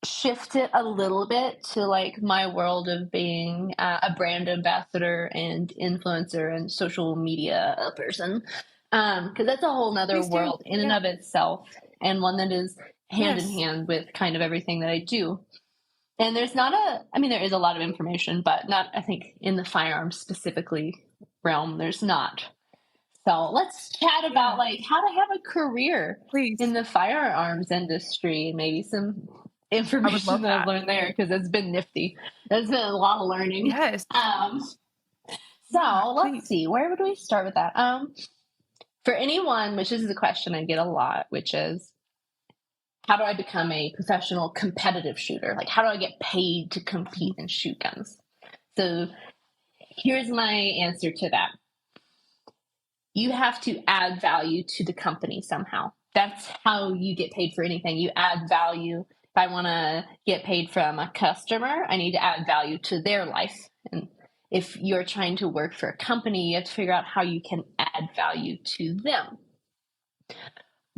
shift it a little bit to like my world of being a brand ambassador and influencer and social media person, because that's a whole nother Please do. world in and Yeah. of itself, and one that is hand in Yes. hand with kind of everything that I do. And there's not a, I mean, there is a lot of information, but not, I think, in the firearms specifically realm, there's not. So let's chat about Yeah. like how to have a career in Please. the firearms industry and maybe some I would information love that I've that. learned there because it's been nifty. There's been a lot of learning. Yes. Um, Yeah, so let's please. see, where would we start with that? For anyone, which is a question I get a lot, which is how do I become a professional competitive shooter? Like, how do I get paid to compete and shoot guns? So here's my answer to that. You have to add value to the company somehow. That's how you get paid for anything. You add value. If I want to get paid from a customer, I need to add value to their life. And if you're trying to work for a company, you have to figure out how you can add value to them.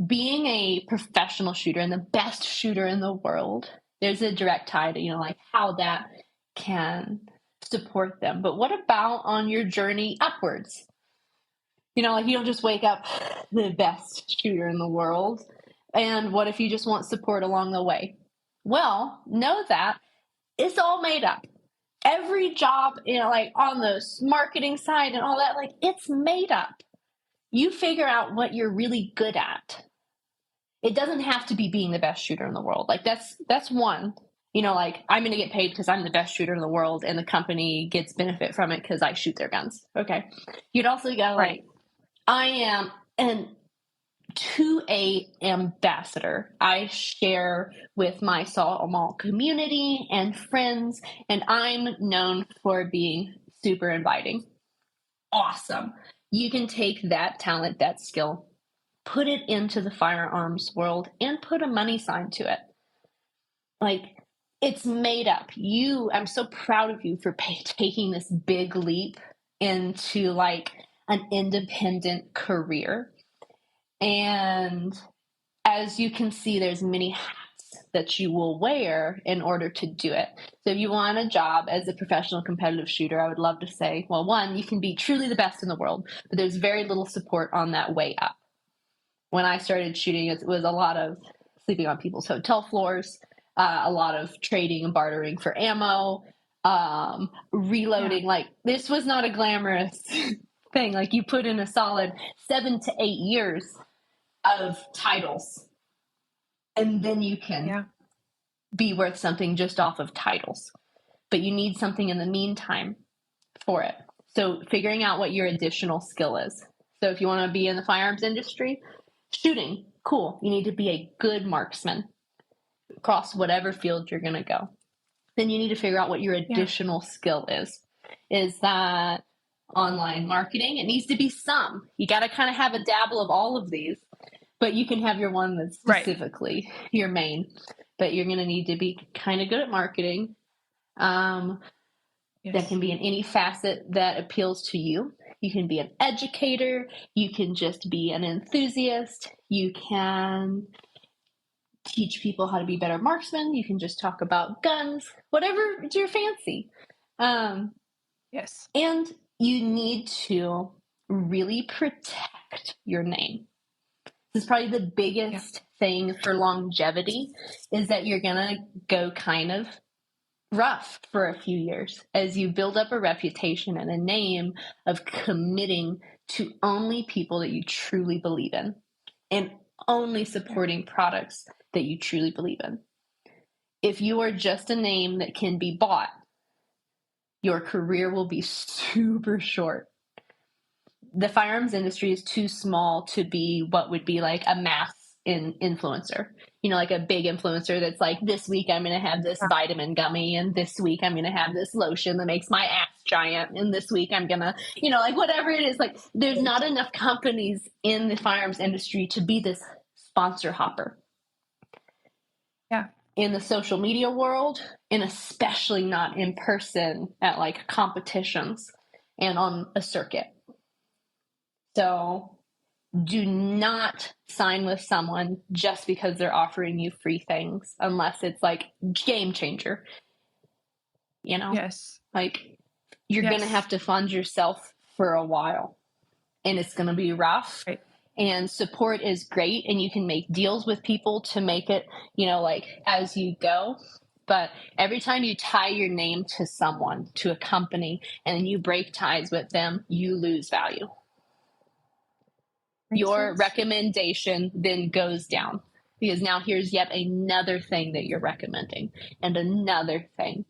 Being a professional shooter and the best shooter in the world, there's a direct tie to, like how that can support them. But what about on your journey upwards? Like you don't just wake up the best shooter in the world. And what if you just want support along the way? Well, know that it's all made up. Every job, like on the marketing side and all that, like it's made up. You figure out what you're really good at. It doesn't have to be being the best shooter in the world. Like that's one. Like I'm going to get paid because I'm the best shooter in the world and the company gets benefit from it because I shoot their guns. Okay. You'd also go Right. like, I am an 2A ambassador. I share with my small community and friends, and I'm known for being super inviting. Awesome. You can take that talent, that skill, put it into the firearms world, and put a money sign to it. Like, it's made up. I'm so proud of you for taking this big leap into like an independent career. And as you can see, there's many hats that you will wear in order to do it. So if you want a job as a professional competitive shooter, I would love to say, well, one, you can be truly the best in the world, but there's very little support on that way up. When I started shooting, it was a lot of sleeping on people's hotel floors, a lot of trading and bartering for ammo, reloading. Yeah. Like this was not a glamorous thing. Like you put in a solid 7 to 8 years of titles, and then you can Yeah. be worth something just off of titles. But you need something in the meantime for it. So figuring out what your additional skill is. So if you want to be in the firearms industry, shooting, cool. You need to be a good marksman across whatever field you're going to go. Then you need to figure out what your Yeah. additional skill is. Is that online marketing? It needs to be some. You got to kind of have a dabble of all of these, but you can have your one that's Right. specifically your main. But you're going to need to be kind of good at marketing. That Yes. can be in any facet that appeals to you. You can be an educator. You can just be an enthusiast. You can teach people how to be better marksmen. You can just talk about guns, whatever is your fancy. Yes. And you need to really protect your name. This is probably the Yeah. biggest thing for longevity is that you're going to go kind of rough for a few years as you build up a reputation and a name of committing to only people that you truly believe in and only Yeah. supporting products that you truly believe in. If you are just a name that can be bought, your career will be super short. The firearms industry is too small to be what would be like a mass influencer. You know, like a big influencer that's like, this week I'm going to have this vitamin gummy, and this week I'm going to have this lotion that makes my ass giant, and this week I'm going to, you know, like whatever it is. Like, there's not enough companies in the firearms industry to be this sponsor hopper. Yeah. In the social media world, and especially not in person at like competitions and on a circuit. So do not sign with someone just because they're offering you free things, unless it's like game changer. You know? Yes. Like, you're going to have to fund yourself for a while, and it's going to be rough. Right. And support is great, and you can make deals with people to make it, you know, like as you go. But every time you tie your name to someone, to a company, and you break ties with them, you lose value. Your recommendation then goes down, because now here's yet another thing that you're recommending, and another thing.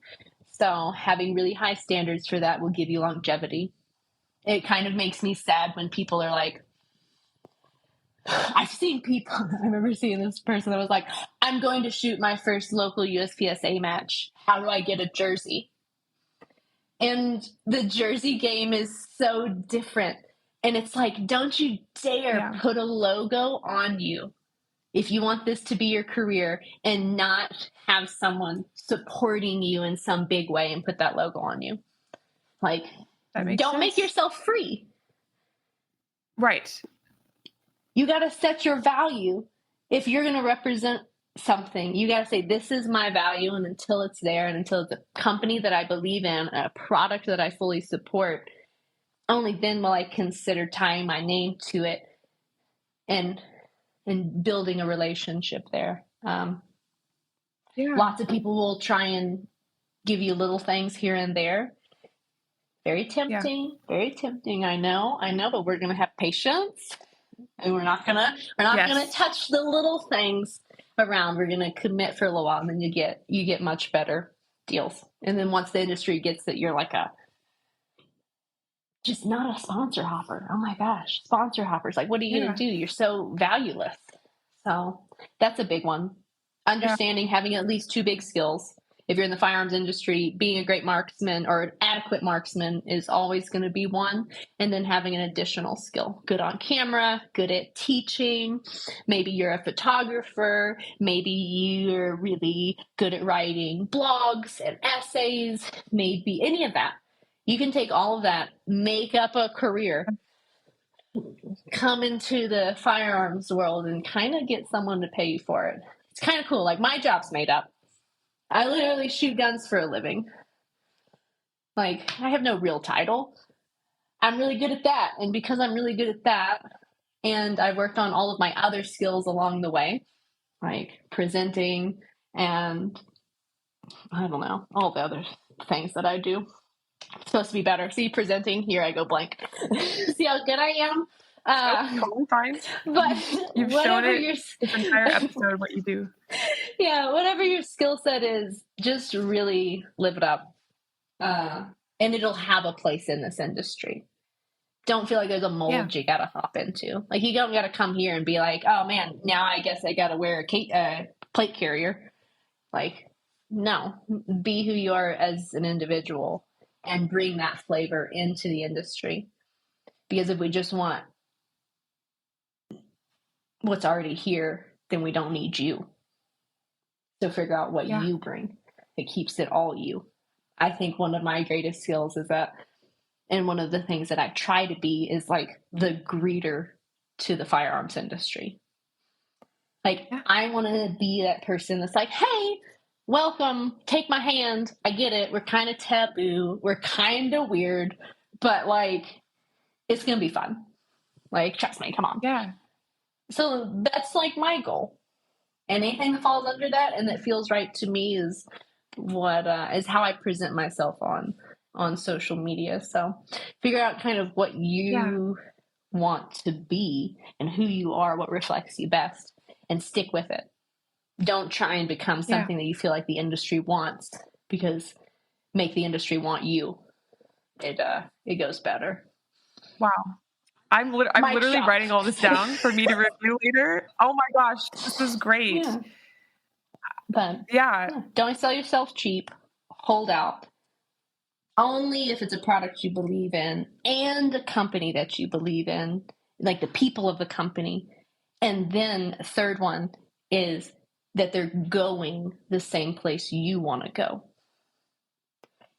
So having really high standards for that will give you longevity. It kind of makes me sad when people are like, I've seen people, I remember seeing this person that was like, I'm going to shoot my first local USPSA match. How do I get a jersey? And the jersey game is so different. And it's like, don't you dare put a logo on you if you want this to be your career, and not have someone supporting you in some big way and put that logo on you. Like, don't make yourself free. Right. You got to set your value. If you're going to represent something, you got to say, this is my value. And until it's there, and until it's a company that I believe in, a product that I fully support, only then will I consider tying my name to it and building a relationship there. Lots of people will try and give you little things here and there. Very tempting, very tempting. I know, but we're going to have patience, and we're not going to touch the little things around. We're going to commit for a little while, and then you get much better deals. And then once the industry gets that you're like just not a sponsor hopper. Oh my gosh, sponsor hoppers. Like, what are you going to do? You're so valueless. So that's a big one. Understanding having at least two big skills. If you're in the firearms industry, being a great marksman or an adequate marksman is always going to be one. And then having an additional skill. Good on camera, good at teaching. Maybe you're a photographer. Maybe you're really good at writing blogs and essays. Maybe any of that. You can take all of that, make up a career, come into the firearms world, and kind of get someone to pay you for it. It's kind of cool. Like, my job's made up. I literally shoot guns for a living. Like, I have no real title. I'm really good at that. And because I'm really good at that, and I worked on all of my other skills along the way, like presenting and I don't know, all the other things that I do. I'm supposed to be better. See, presenting, here I go blank. See how good I am? Totally fine. But you've shown it this entire episode what you do. Yeah, whatever your skill set is, just really live it up. And it'll have a place in this industry. Don't feel like there's a mold you gotta hop into. Like, you don't gotta come here and be like, oh man, now I guess I gotta wear a plate carrier. Like, no, be who you are as an individual and bring that flavor into the industry. Because if we just want what's already here, then we don't need you. So figure out what you bring. It keeps it all you. I think one of my greatest skills is that, and one of the things that I try to be, is like the greeter to the firearms industry. Like, I want to be that person that's like, hey, welcome, take my hand. I get it. We're kind of taboo. We're kind of weird, but like, it's going to be fun. Like, trust me, come on. Yeah. So that's like my goal. Anything that falls under that and that feels right to me is what is how I present myself on social media. So figure out kind of what you want to be and who you are, what reflects you best, and stick with it. Don't try and become something that you feel like the industry wants, because make the industry want you, it goes better. Wow. I'm literally Shop. writing all this down for me to review later. Oh my gosh, this is great. Yeah. But yeah. Don't sell yourself cheap. Hold out. Only if it's a product you believe in and a company that you believe in, like the people of the company. And then the third one is that they're going the same place you want to go.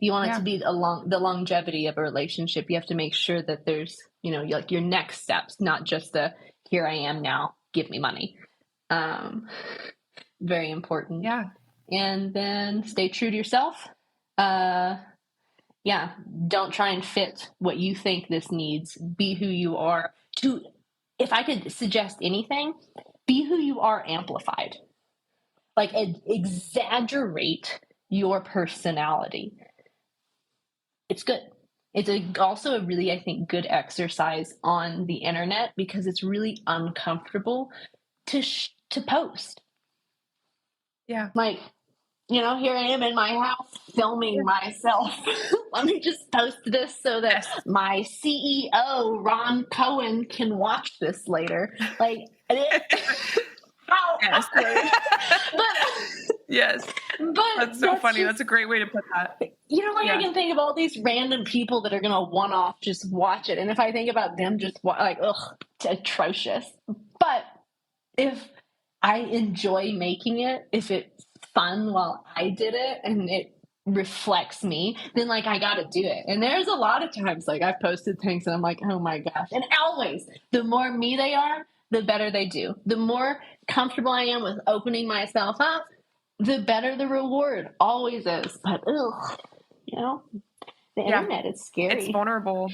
You want it to be the longevity of a relationship. You have to make sure that there's, like your next steps, not just the here I am now, give me money. Very important. Yeah. And then stay true to yourself. Don't try and fit what you think this needs. Be who you are. If I could suggest anything, be who you are amplified. Like exaggerate your personality. It's good. It's also a really, I think, good exercise on the internet because it's really uncomfortable to post. Yeah. Like, here I am in my house filming myself. Let me just post this so that my CEO, Ron Cohen, can watch this later. Like, how awkward. Yes. But that's so funny. That's a great way to put that. I can think of all these random people that are going to one-off just watch it. And if I think about them just it's atrocious. But if I enjoy making it, if it's fun while I did it and it reflects me, then I got to do it. And there's a lot of times I've posted things and I'm like, oh my gosh. And always, the more me they are, the better they do. The more comfortable I am with opening myself up, the better the reward always is. But the internet is scary. It's vulnerable.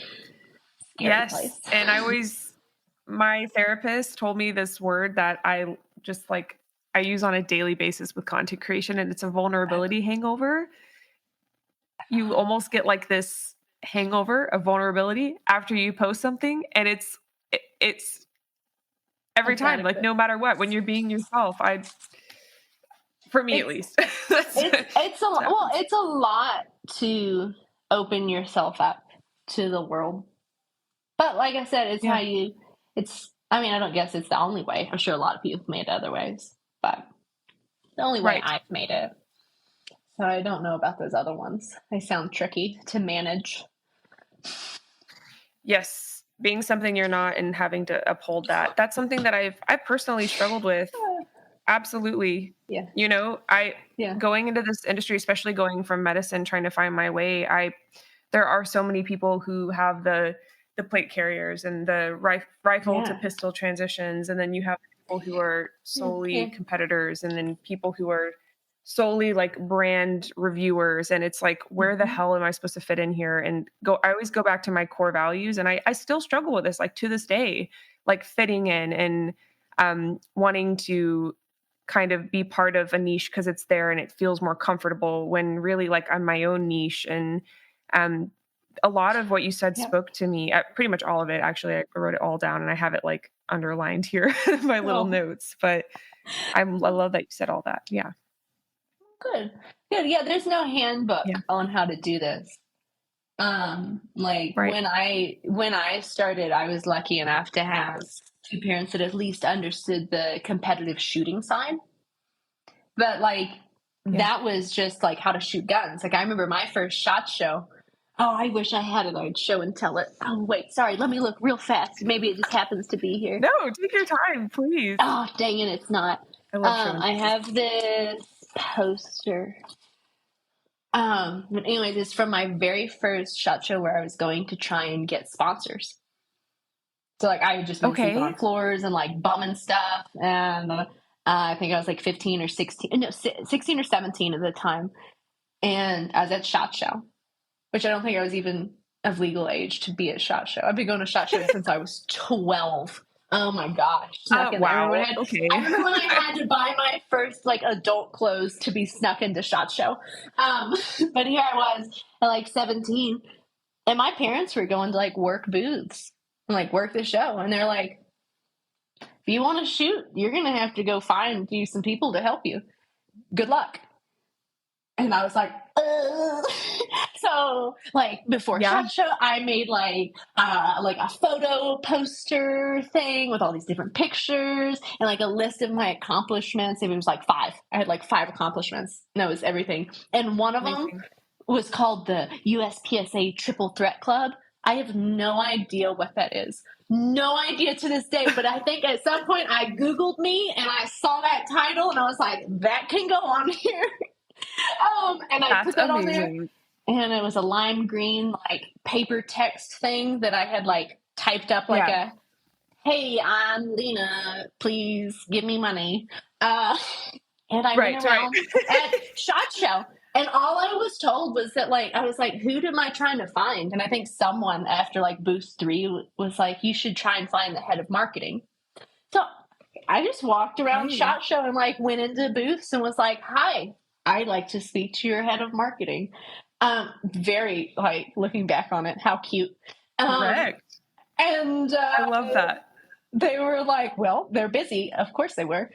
Scary place. And my therapist told me this word that I just I use on a daily basis with content creation, and it's a vulnerability hangover. You almost get this hangover of vulnerability after you post something, and it's every time, no matter what, when you're being yourself. For me, at least, it's a lot to open yourself up to the world. But like I said, it's how you. I don't guess it's the only way. I'm sure a lot of people have made other ways, but the only way I've made it. So I don't know about those other ones. They sound tricky to manage. Yes, being something you're not and having to uphold that. That's something that I've personally struggled with. Absolutely. Yeah. Going into this industry, especially going from medicine, trying to find my way, there are so many people who have the plate carriers and the rifle to pistol transitions. And then you have people who are solely competitors, and then people who are solely brand reviewers. And it's where the hell am I supposed to fit in here? And I always go back to my core values. And I still struggle with this, to this day, fitting in and wanting to kind of be part of a niche because it's there and it feels more comfortable, when really I'm my own niche. And a lot of what you said spoke to me, pretty much all of it. Actually, I wrote it all down and I have it underlined here in my little notes, but I love that you said all that. Yeah. Good. Yeah. There's no handbook on how to do this. When I started, I was lucky enough to have two parents that at least understood the competitive shooting side. But that was just how to shoot guns. I remember my first SHOT Show. Oh, I wish I had it. I'd show and tell it. Oh, wait, sorry. Let me look real fast. Maybe it just happens to be here. No, take your time, please. Oh, dang it, it's not. I love I have this poster. But anyways, it's from my very first SHOT Show where I was going to try and get sponsors. So I would just been sleeping on floors and bumming stuff. And I think I was 15 or 16. No, 16 or 17 at the time. And I was at SHOT Show, which I don't think I was even of legal age to be at SHOT Show. I've been going to SHOT Show since I was 12. Oh my gosh. Wow. I remember when I had to buy my first adult clothes to be snuck into SHOT Show. But here I was at 17, and my parents were going to work booths and work the show. And they're like, if you want to shoot, you're going to have to go find you some people to help you. Good luck. And I was like, ugh. So like before SHOT Show, I made like a photo poster thing with all these different pictures and like a list of my accomplishments. It was like 5. I had like 5 accomplishments. And that was everything. And one of them was called the USPSA Triple Threat Club. I have no idea what that is. No idea to this day, but I think at some point I Googled me and I saw that title and I was like, that can go on here. And I put that on there, and it was a lime green like paper text thing that I had like typed up like a, "Hey, I'm Lena. Please give me money." And I went around at SHOT Show, and all I was told was that like I was like, "Who am I trying to find?" And I think someone after like booth 3 was like, "You should try and find the head of marketing." So I just walked around SHOT Show and like went into booths and was like, "Hi, I'd like to speak to your head of marketing." Very like looking back on it, how cute. Correct. And I love that. They were like, well, they're busy. Of course they were.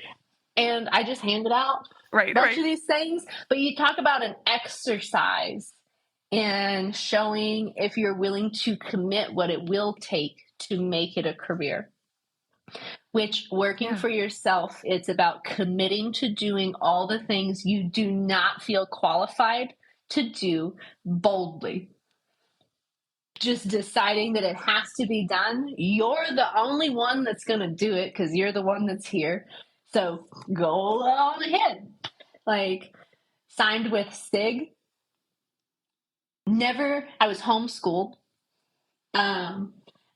And I just handed out a bunch of these things. But you talk about an exercise and showing if you're willing to commit what it will take to make it a career. Which working for yourself, it's about committing to doing all the things you do not feel qualified to do boldly. Just deciding that it has to be done. You're the only one that's going to do it because you're the one that's here. So go on ahead. Like, signed with Sig. I was homeschooled. I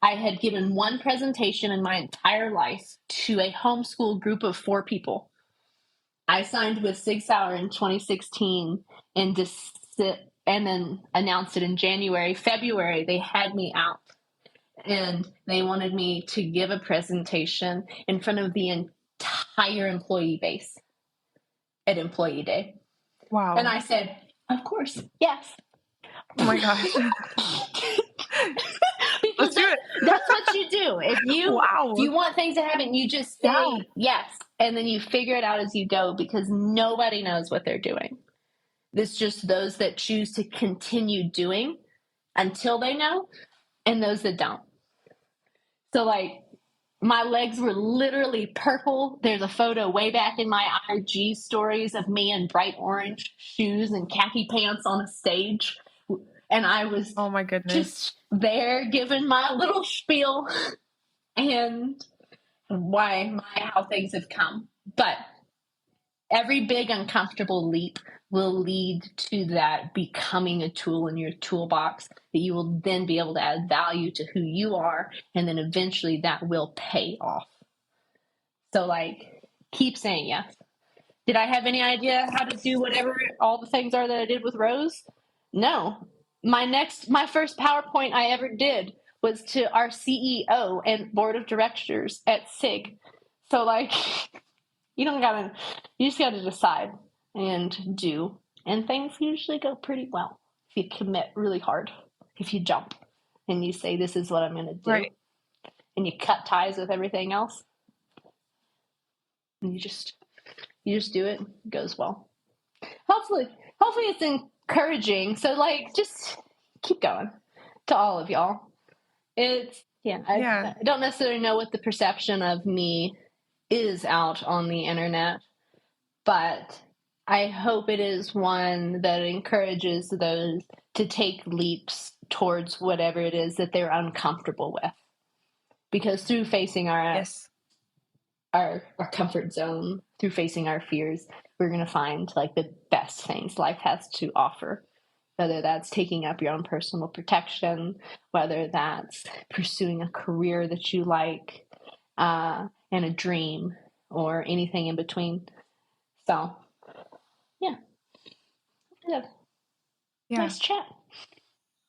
had given one presentation in my entire life to a homeschool group of 4 people. I signed with Sig Sauer in 2016 and then announced it in January. February, they had me out and they wanted me to give a presentation in front of the entire employee base at Employee Day. Wow. And I said, of course, yes. Oh my gosh. Let's do it. That's what you do. If you want things to happen, you just say yes. And then you figure it out as you go because nobody knows what they're doing. It's just those that choose to continue doing until they know and those that don't. So like my legs were literally purple. There's a photo way back in my IG stories of me in bright orange shoes and khaki pants on a stage. And I was oh my goodness, just there giving my little spiel and how things have come. But every big uncomfortable leap will lead to that becoming a tool in your toolbox that you will then be able to add value to who you are. And then eventually that will pay off. So like, keep saying yes. Did I have any idea how to do whatever all the things are that I did with Rose? No. My first PowerPoint I ever did was to our CEO and board of directors at SIG. So like, you just gotta decide and do. And things usually go pretty well if you commit really hard. If you jump and you say, this is what I'm going to do. Right. And you cut ties with everything else. And you just do it. It goes well. Hopefully it's encouraging. So like, just keep going to all of y'all. I don't necessarily know what the perception of me is out on the internet, but I hope it is one that encourages those to take leaps towards whatever it is that they're uncomfortable with. Because through facing our comfort zone, through facing our fears, we're going to find like the best things life has to offer. Whether that's taking up your own personal protection, whether that's pursuing a career that you like, and a dream, or anything in between. So, yeah. Nice chat.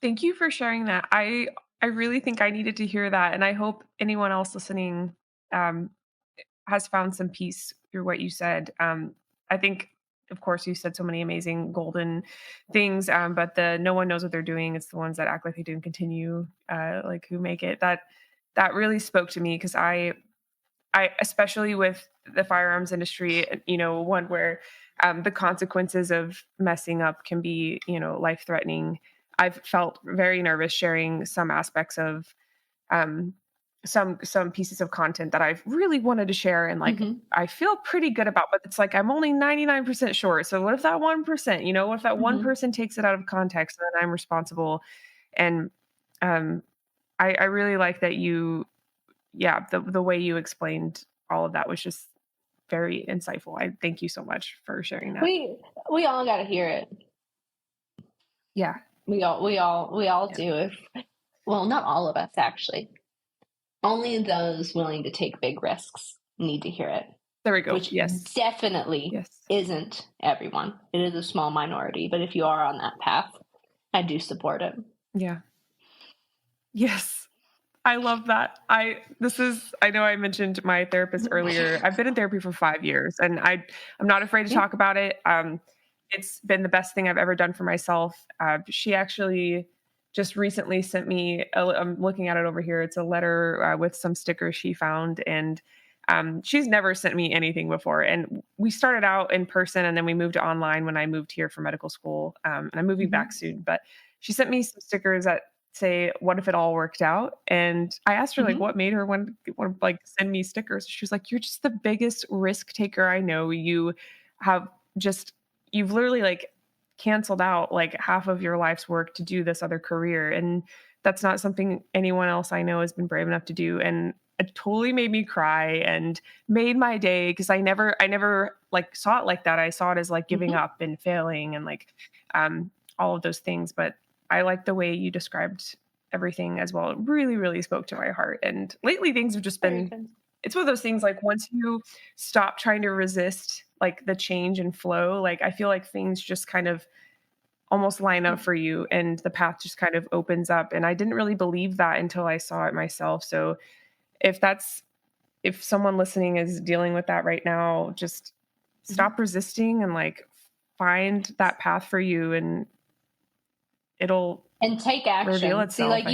Thank you for sharing that. I really think I needed to hear that, and I hope anyone else listening has found some peace through what you said. I think, of course, you said so many amazing golden things, but no one knows what they're doing. It's the ones that act like they didn't continue, like who make it. That really spoke to me because I especially with the firearms industry, one where the consequences of messing up can be, life-threatening. I've felt very nervous sharing some aspects of some pieces of content that I've really wanted to share and I feel pretty good about, but it's like I'm only 99% sure. So what if that 1%, what if that one person takes it out of context, then I'm responsible. And I really like that the way you explained all of that was just very insightful. I thank you so much for sharing that. We all got to hear it. Yeah. We all do. Well, not all of us actually. Only those willing to take big risks need to hear it. There we go. Which yes. definitely isn't everyone. It is a small minority, but if you are on that path, I do support it. Yeah. Yes. I love that. I know I mentioned my therapist earlier. I've been in therapy for 5 years and I'm not afraid to talk about it. It's been the best thing I've ever done for myself. She actually just recently sent me, I'm looking at it over here. It's a letter with some stickers she found, and she's never sent me anything before. And we started out in person and then we moved to online when I moved here for medical school. And I'm moving back soon, but she sent me some stickers that say, what if it all worked out? And I asked her what made her want to send me stickers. She was like, you're just the biggest risk taker I know. You've literally canceled out half of your life's work to do this other career. And that's not something anyone else I know has been brave enough to do. And it totally made me cry and made my day, because I never saw it like that. I saw it as giving up and failing and all of those things. But I like the way you described everything as well. It really, really spoke to my heart. And lately things have just been, it's one of those things once you stop trying to resist the change and flow, I feel like things just kind of almost line up for you and the path just kind of opens up. And I didn't really believe that until I saw it myself. So if someone listening is dealing with that right now, just stop resisting and find that path for you, and take action. Reveal itself. See,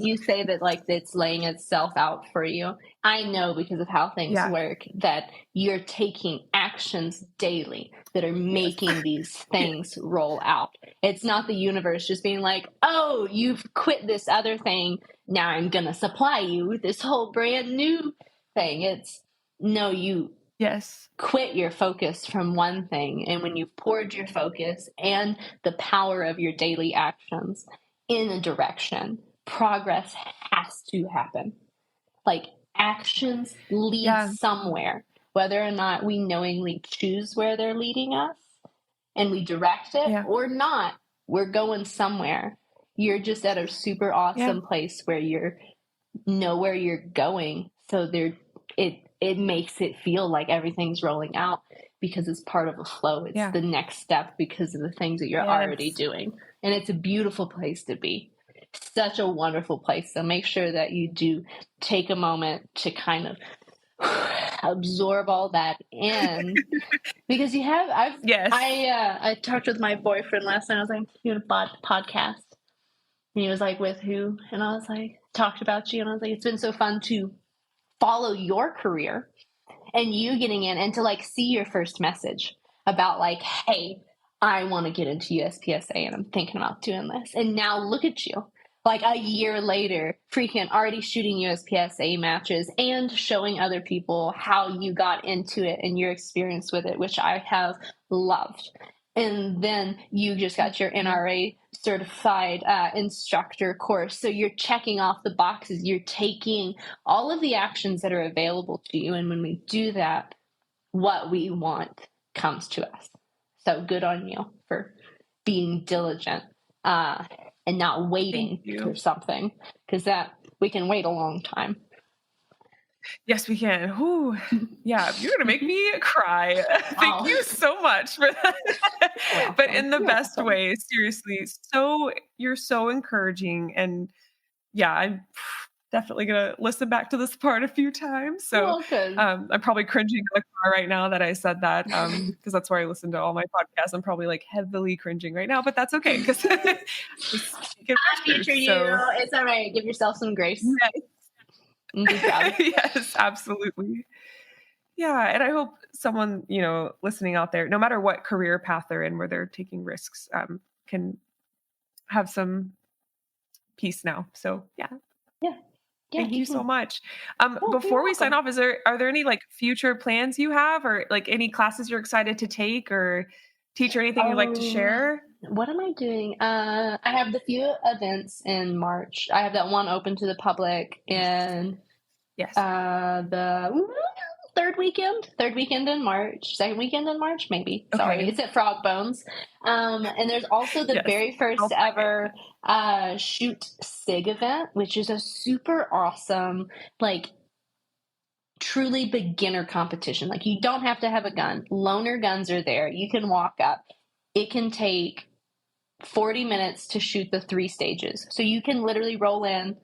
you say that it's laying itself out for you. I know because of how things work that you're taking actions daily that are making these things roll out. It's not the universe just being like, oh, you've quit this other thing, now I'm going to supply you with this whole brand new thing. It's no, you quit your focus from one thing. And when you've poured your focus and the power of your daily actions in a direction, progress has to happen. Actions lead somewhere, whether or not we knowingly choose where they're leading us and we direct it or not, we're going somewhere. You're just at a super awesome place where you know where you're going. So it makes it feel like everything's rolling out because it's part of a flow. It's the next step because of the things that you're already doing. And it's a beautiful place to be. Such a wonderful place. So make sure that you do take a moment to kind of absorb all that in because I talked with my boyfriend last night. I was like, doing a podcast. And he was like, with who? And I was like, talked about you. And I was like, it's been so fun to follow your career and you getting in and to see your first message about hey, I want to get into USPSA and I'm thinking about doing this. And now look at you, a year later, freaking already shooting USPSA matches and showing other people how you got into it and your experience with it, which I have loved. And then you just got your NRA certified instructor course. So you're checking off the boxes. You're taking all of the actions that are available to you. And when we do that, what we want comes to us. So good on you for being diligent and not waiting for something, because that we can wait a long time. Yes, we can. Ooh, yeah, you're going to make me cry. Thank you so much for that. But in the best way, seriously. You're so encouraging. And yeah, I'm definitely going to listen back to this part a few times. So I'm probably cringing in the car right now that I said that because that's where I listen to all my podcasts. I'm probably heavily cringing right now, but that's okay because happy for you. It's all right. Give yourself some grace. Yes. Yes, absolutely. Yeah, and I hope someone, listening out there, no matter what career path they're in where they're taking risks, can have some peace now. So, yeah, Yeah. Yeah, thank you you so can. much. Oh, you're Before we sign welcome. off, are there any, like, future plans you have or, like, any classes you're excited to take or teach or anything you'd like to Oh, share? what am I doing? I have the few events in March. I have that one open to the public Yes. in Yes. the third weekend in March, second weekend in March, maybe. Sorry, Okay. it's at Frog Bones. And there's also the Yes. very I'll first find it. ever Shoot Sig event, which is a super awesome, like truly beginner competition. Like you don't have to have a gun. Loaner guns are there. You can walk up. It can take 40 minutes to shoot the 3 stages. So you can literally roll in,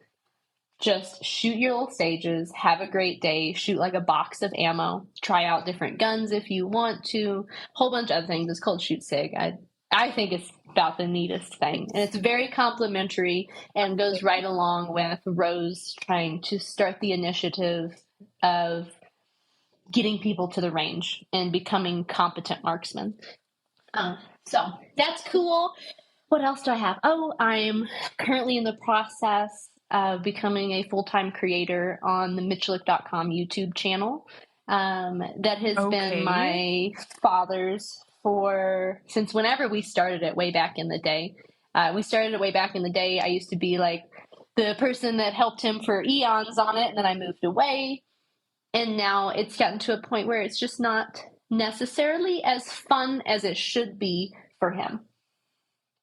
just shoot your little stages, have a great day, shoot like a box of ammo, try out different guns if you want to, whole bunch of other things. It's called Shoot Sig. I think it's about the neatest thing. And it's very complimentary and goes right along with Rose trying to start the initiative of getting people to the range and becoming competent marksmen. So that's cool. What else do I have? Oh, I'm currently in the process of becoming a full-time creator on the Miculek.com YouTube channel. That has been Okay. my father's since whenever we started it way back in the day. We started it way back in the day. I used to be like the person that helped him for eons on it, and then I moved away. And now it's gotten to a point where it's just not necessarily as fun as it should be for him.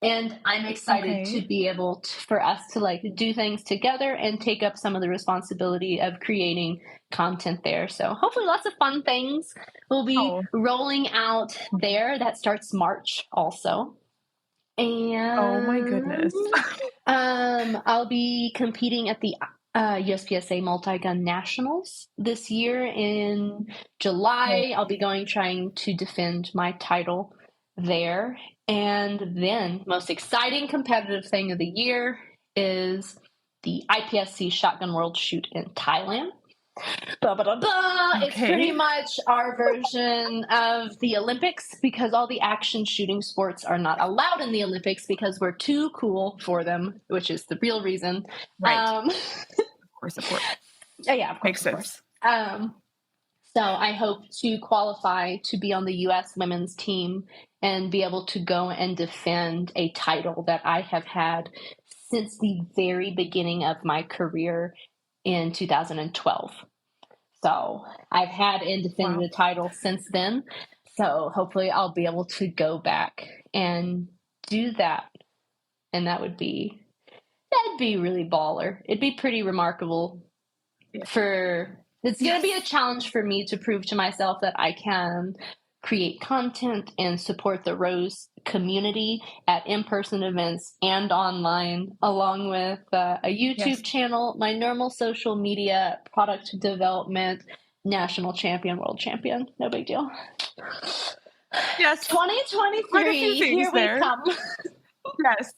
And I'm excited to Okay. be able for us to like do things together and take up some of the responsibility of creating content there. So hopefully lots of fun things will be Oh. rolling out there. That starts March also. Oh my And goodness. I'll be competing at the USPSA Multi-Gun Nationals this year in Okay. July. I'll be trying to defend my title there. And then, most exciting competitive thing of the year is the IPSC Shotgun World Shoot in Thailand. It's pretty Okay. much our version of the Olympics because all the action shooting sports are not allowed in the Olympics because we're too cool for them, which is the real reason. Right. Of course. Yeah, of Makes course, of course. sense. So I hope to qualify to be on the U.S. women's team and be able to go and defend a title that I have had since the very beginning of my career in 2012. So I've had and defended Wow. the title since then. So hopefully I'll be able to go back and do that. And that'd be really baller. It'd be pretty remarkable Yeah. it's going to be a Yes. challenge for me to prove to myself that I can create content and support the Rose community at in-person events and online, along with a Yes. YouTube channel, my normal social media, product development, national champion, world champion. No big deal. Yes. Quite a few 2023, things here we there. come. Yes.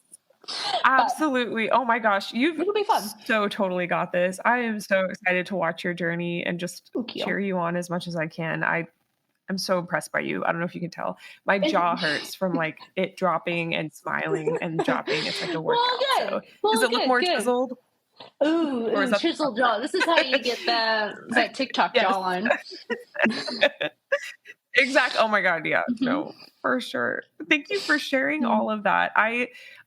But Absolutely. Oh my gosh, you've it'll be fun. so totally got this. I am so excited to watch your journey and just Thank you. cheer you on as much as I can. I'm so impressed by you. I don't know if you can tell. My And jaw hurts from like it dropping and smiling and dropping. It's like a well, workout. good. So does Well, it look good, more good. chiseled or is Ooh, that the chisel jaw. This is how you get that TikTok Yes. jawline. Exactly. Oh my God. Yeah. Mm-hmm. No, for sure. Thank you for sharing Mm-hmm. all of that.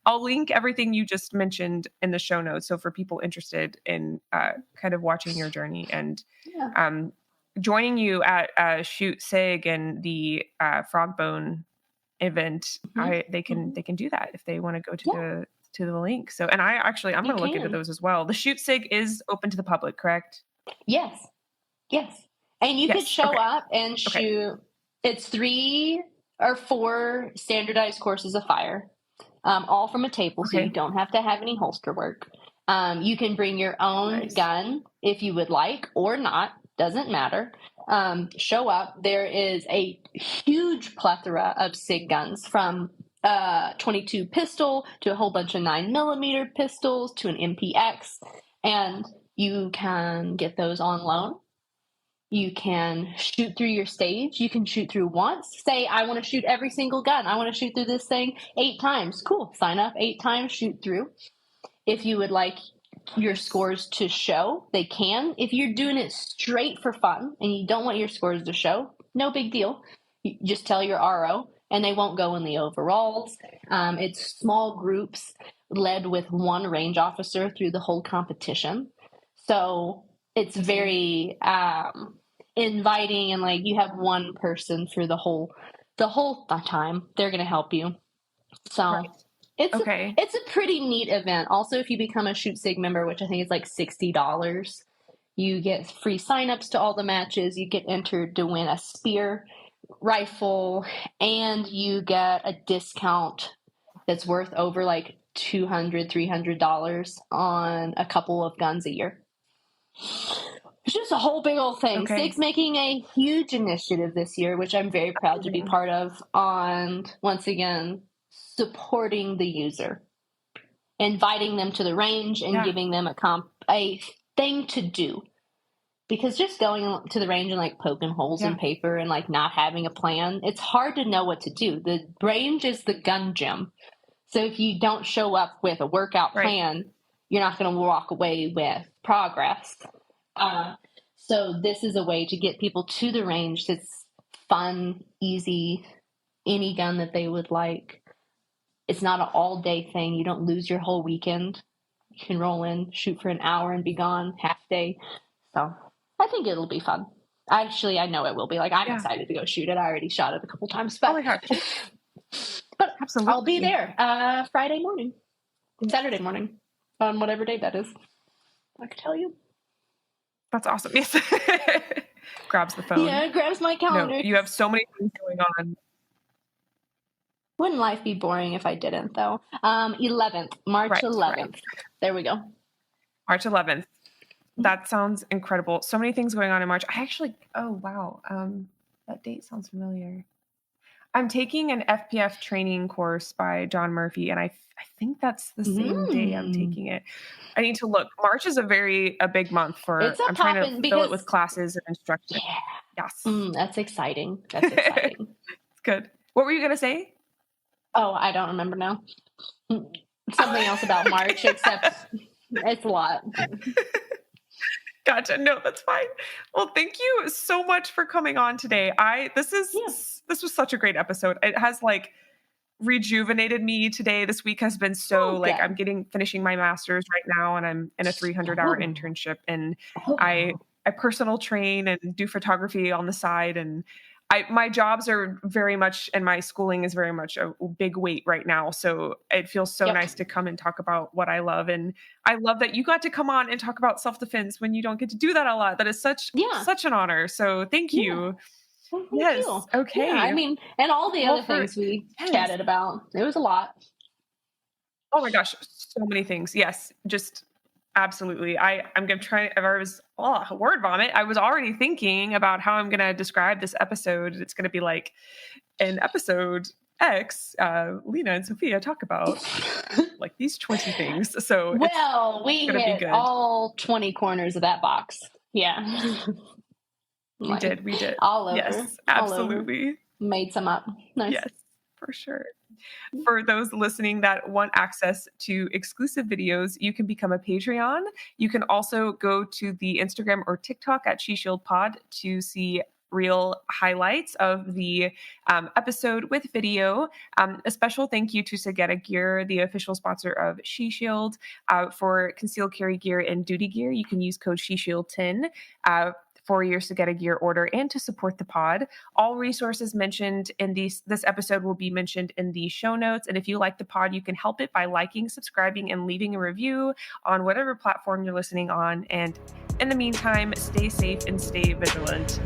I'll link everything you just mentioned in the show notes. So for people interested in kind of watching your journey and Yeah. um, joining you at Shoot Sig and the Frogbone event, Mm-hmm. they can do that if they want to go to Yeah, the link. So and I'm you going to look into can. those as well. The Shoot Sig is open to the public, correct? Yes, yes. And you could Yes. show Okay. up and Okay. shoot. It's 3 or 4 standardized courses of fire, all from a table, so you Okay. don't have to have any holster work. You can bring your own Nice. gun if you would like or not, doesn't matter. Show up. There is a huge plethora of SIG guns from 22 pistol to a whole bunch of 9mm pistols to an MPX, and you can get those on loan. You can shoot through your stage. You can shoot through once. Say, I want to shoot every single gun. I want to shoot through this thing 8 times. Cool. Sign up 8 times, shoot through. If you would like your scores to show, they can. If you're doing it straight for fun and you don't want your scores to show, no big deal. You just tell your RO and they won't go in the overalls. It's small groups led with one range officer through the whole competition. So it's very inviting, and like you have one person for the whole time. They're going to help you. So it's a pretty neat event. Also, if you become a Shoot Sig member, which I think is like $60, you get free signups to all the matches. You get entered to win a spear rifle, and you get a discount that's worth over like $200, $300 on a couple of guns a year. It's just a whole big old thing. Sig's making a huge initiative this year, which I'm very proud to be part of, on, once again, supporting the user, inviting them to the range and giving them a thing to do. Because just going to the range and like poking holes in paper and like not having a plan, it's hard to know what to do. The range is the gun gym. So if you don't show up with a workout plan, you're not going to walk away with progress. So this is a way to get people to the range that's fun, easy, any gun that they would like. It's not an all-day thing. You don't lose your whole weekend. You can roll in, shoot for an hour, and be gone half day. So I think it'll be fun. Actually, I know it will be. Like, I'm excited to go shoot it. I already shot it a couple times. But, but absolutely, I'll be there Friday morning, Saturday morning, on whatever day that is. I can tell you. That's awesome. Yes. Grabs the phone. Yeah, grabs my calendar. No, you have so many things going on. Wouldn't life be boring if I didn't, though? 11th, March 11th. There we go. March 11th. That sounds incredible. So many things going on in March. Oh, wow. That date sounds familiar. I'm taking an FPF training course by John Murphy, and I think that's the same day I'm taking it. I need to look. March is a big month for, I'm trying to fill it with classes and instruction. Yeah. Yes. That's exciting. That's exciting. It's good. What were you going to say? Oh, I don't remember now. Something else about March, except it's a lot. Gotcha. No, that's fine. Well, thank you so much for coming on today. This was such a great episode. It has like rejuvenated me today. This week has been so I'm finishing my master's right now, and I'm in a 300-hour internship, and I personal train and do photography on the side, and my jobs are very much, and my schooling is very much a big weight right now. So it feels so nice to come and talk about what I love. And I love that you got to come on and talk about self-defense when you don't get to do that a lot. That is such an honor. So thank you. Well, thank you. Okay. Yeah, I mean, and all the other things we chatted about. It was a lot. Oh my gosh. So many things. Yes. Just absolutely. I'm going to try. Word vomit. I was already thinking about how I'm going to describe this episode. It's going to be like in episode X, Lena and Sofia talk about like these 20 things. So we hit all 20 corners of that box. Yeah. We did. All over. Yes, absolutely. Over. Made some up. Nice. Yes, for sure. For those listening that want access to exclusive videos, you can become a Patreon. You can also go to the Instagram or TikTok at SheShieldPod to see real highlights of the episode with video. A special thank you to Sigetta Gear, the official sponsor of SheShield. For concealed carry gear and duty gear, you can use code SheShield10 for your Sigetta Gear order and to support the pod. All resources mentioned in this episode will be mentioned in the show notes. And if you like the pod, you can help it by liking, subscribing, and leaving a review on whatever platform you're listening on. And in the meantime, stay safe and stay vigilant.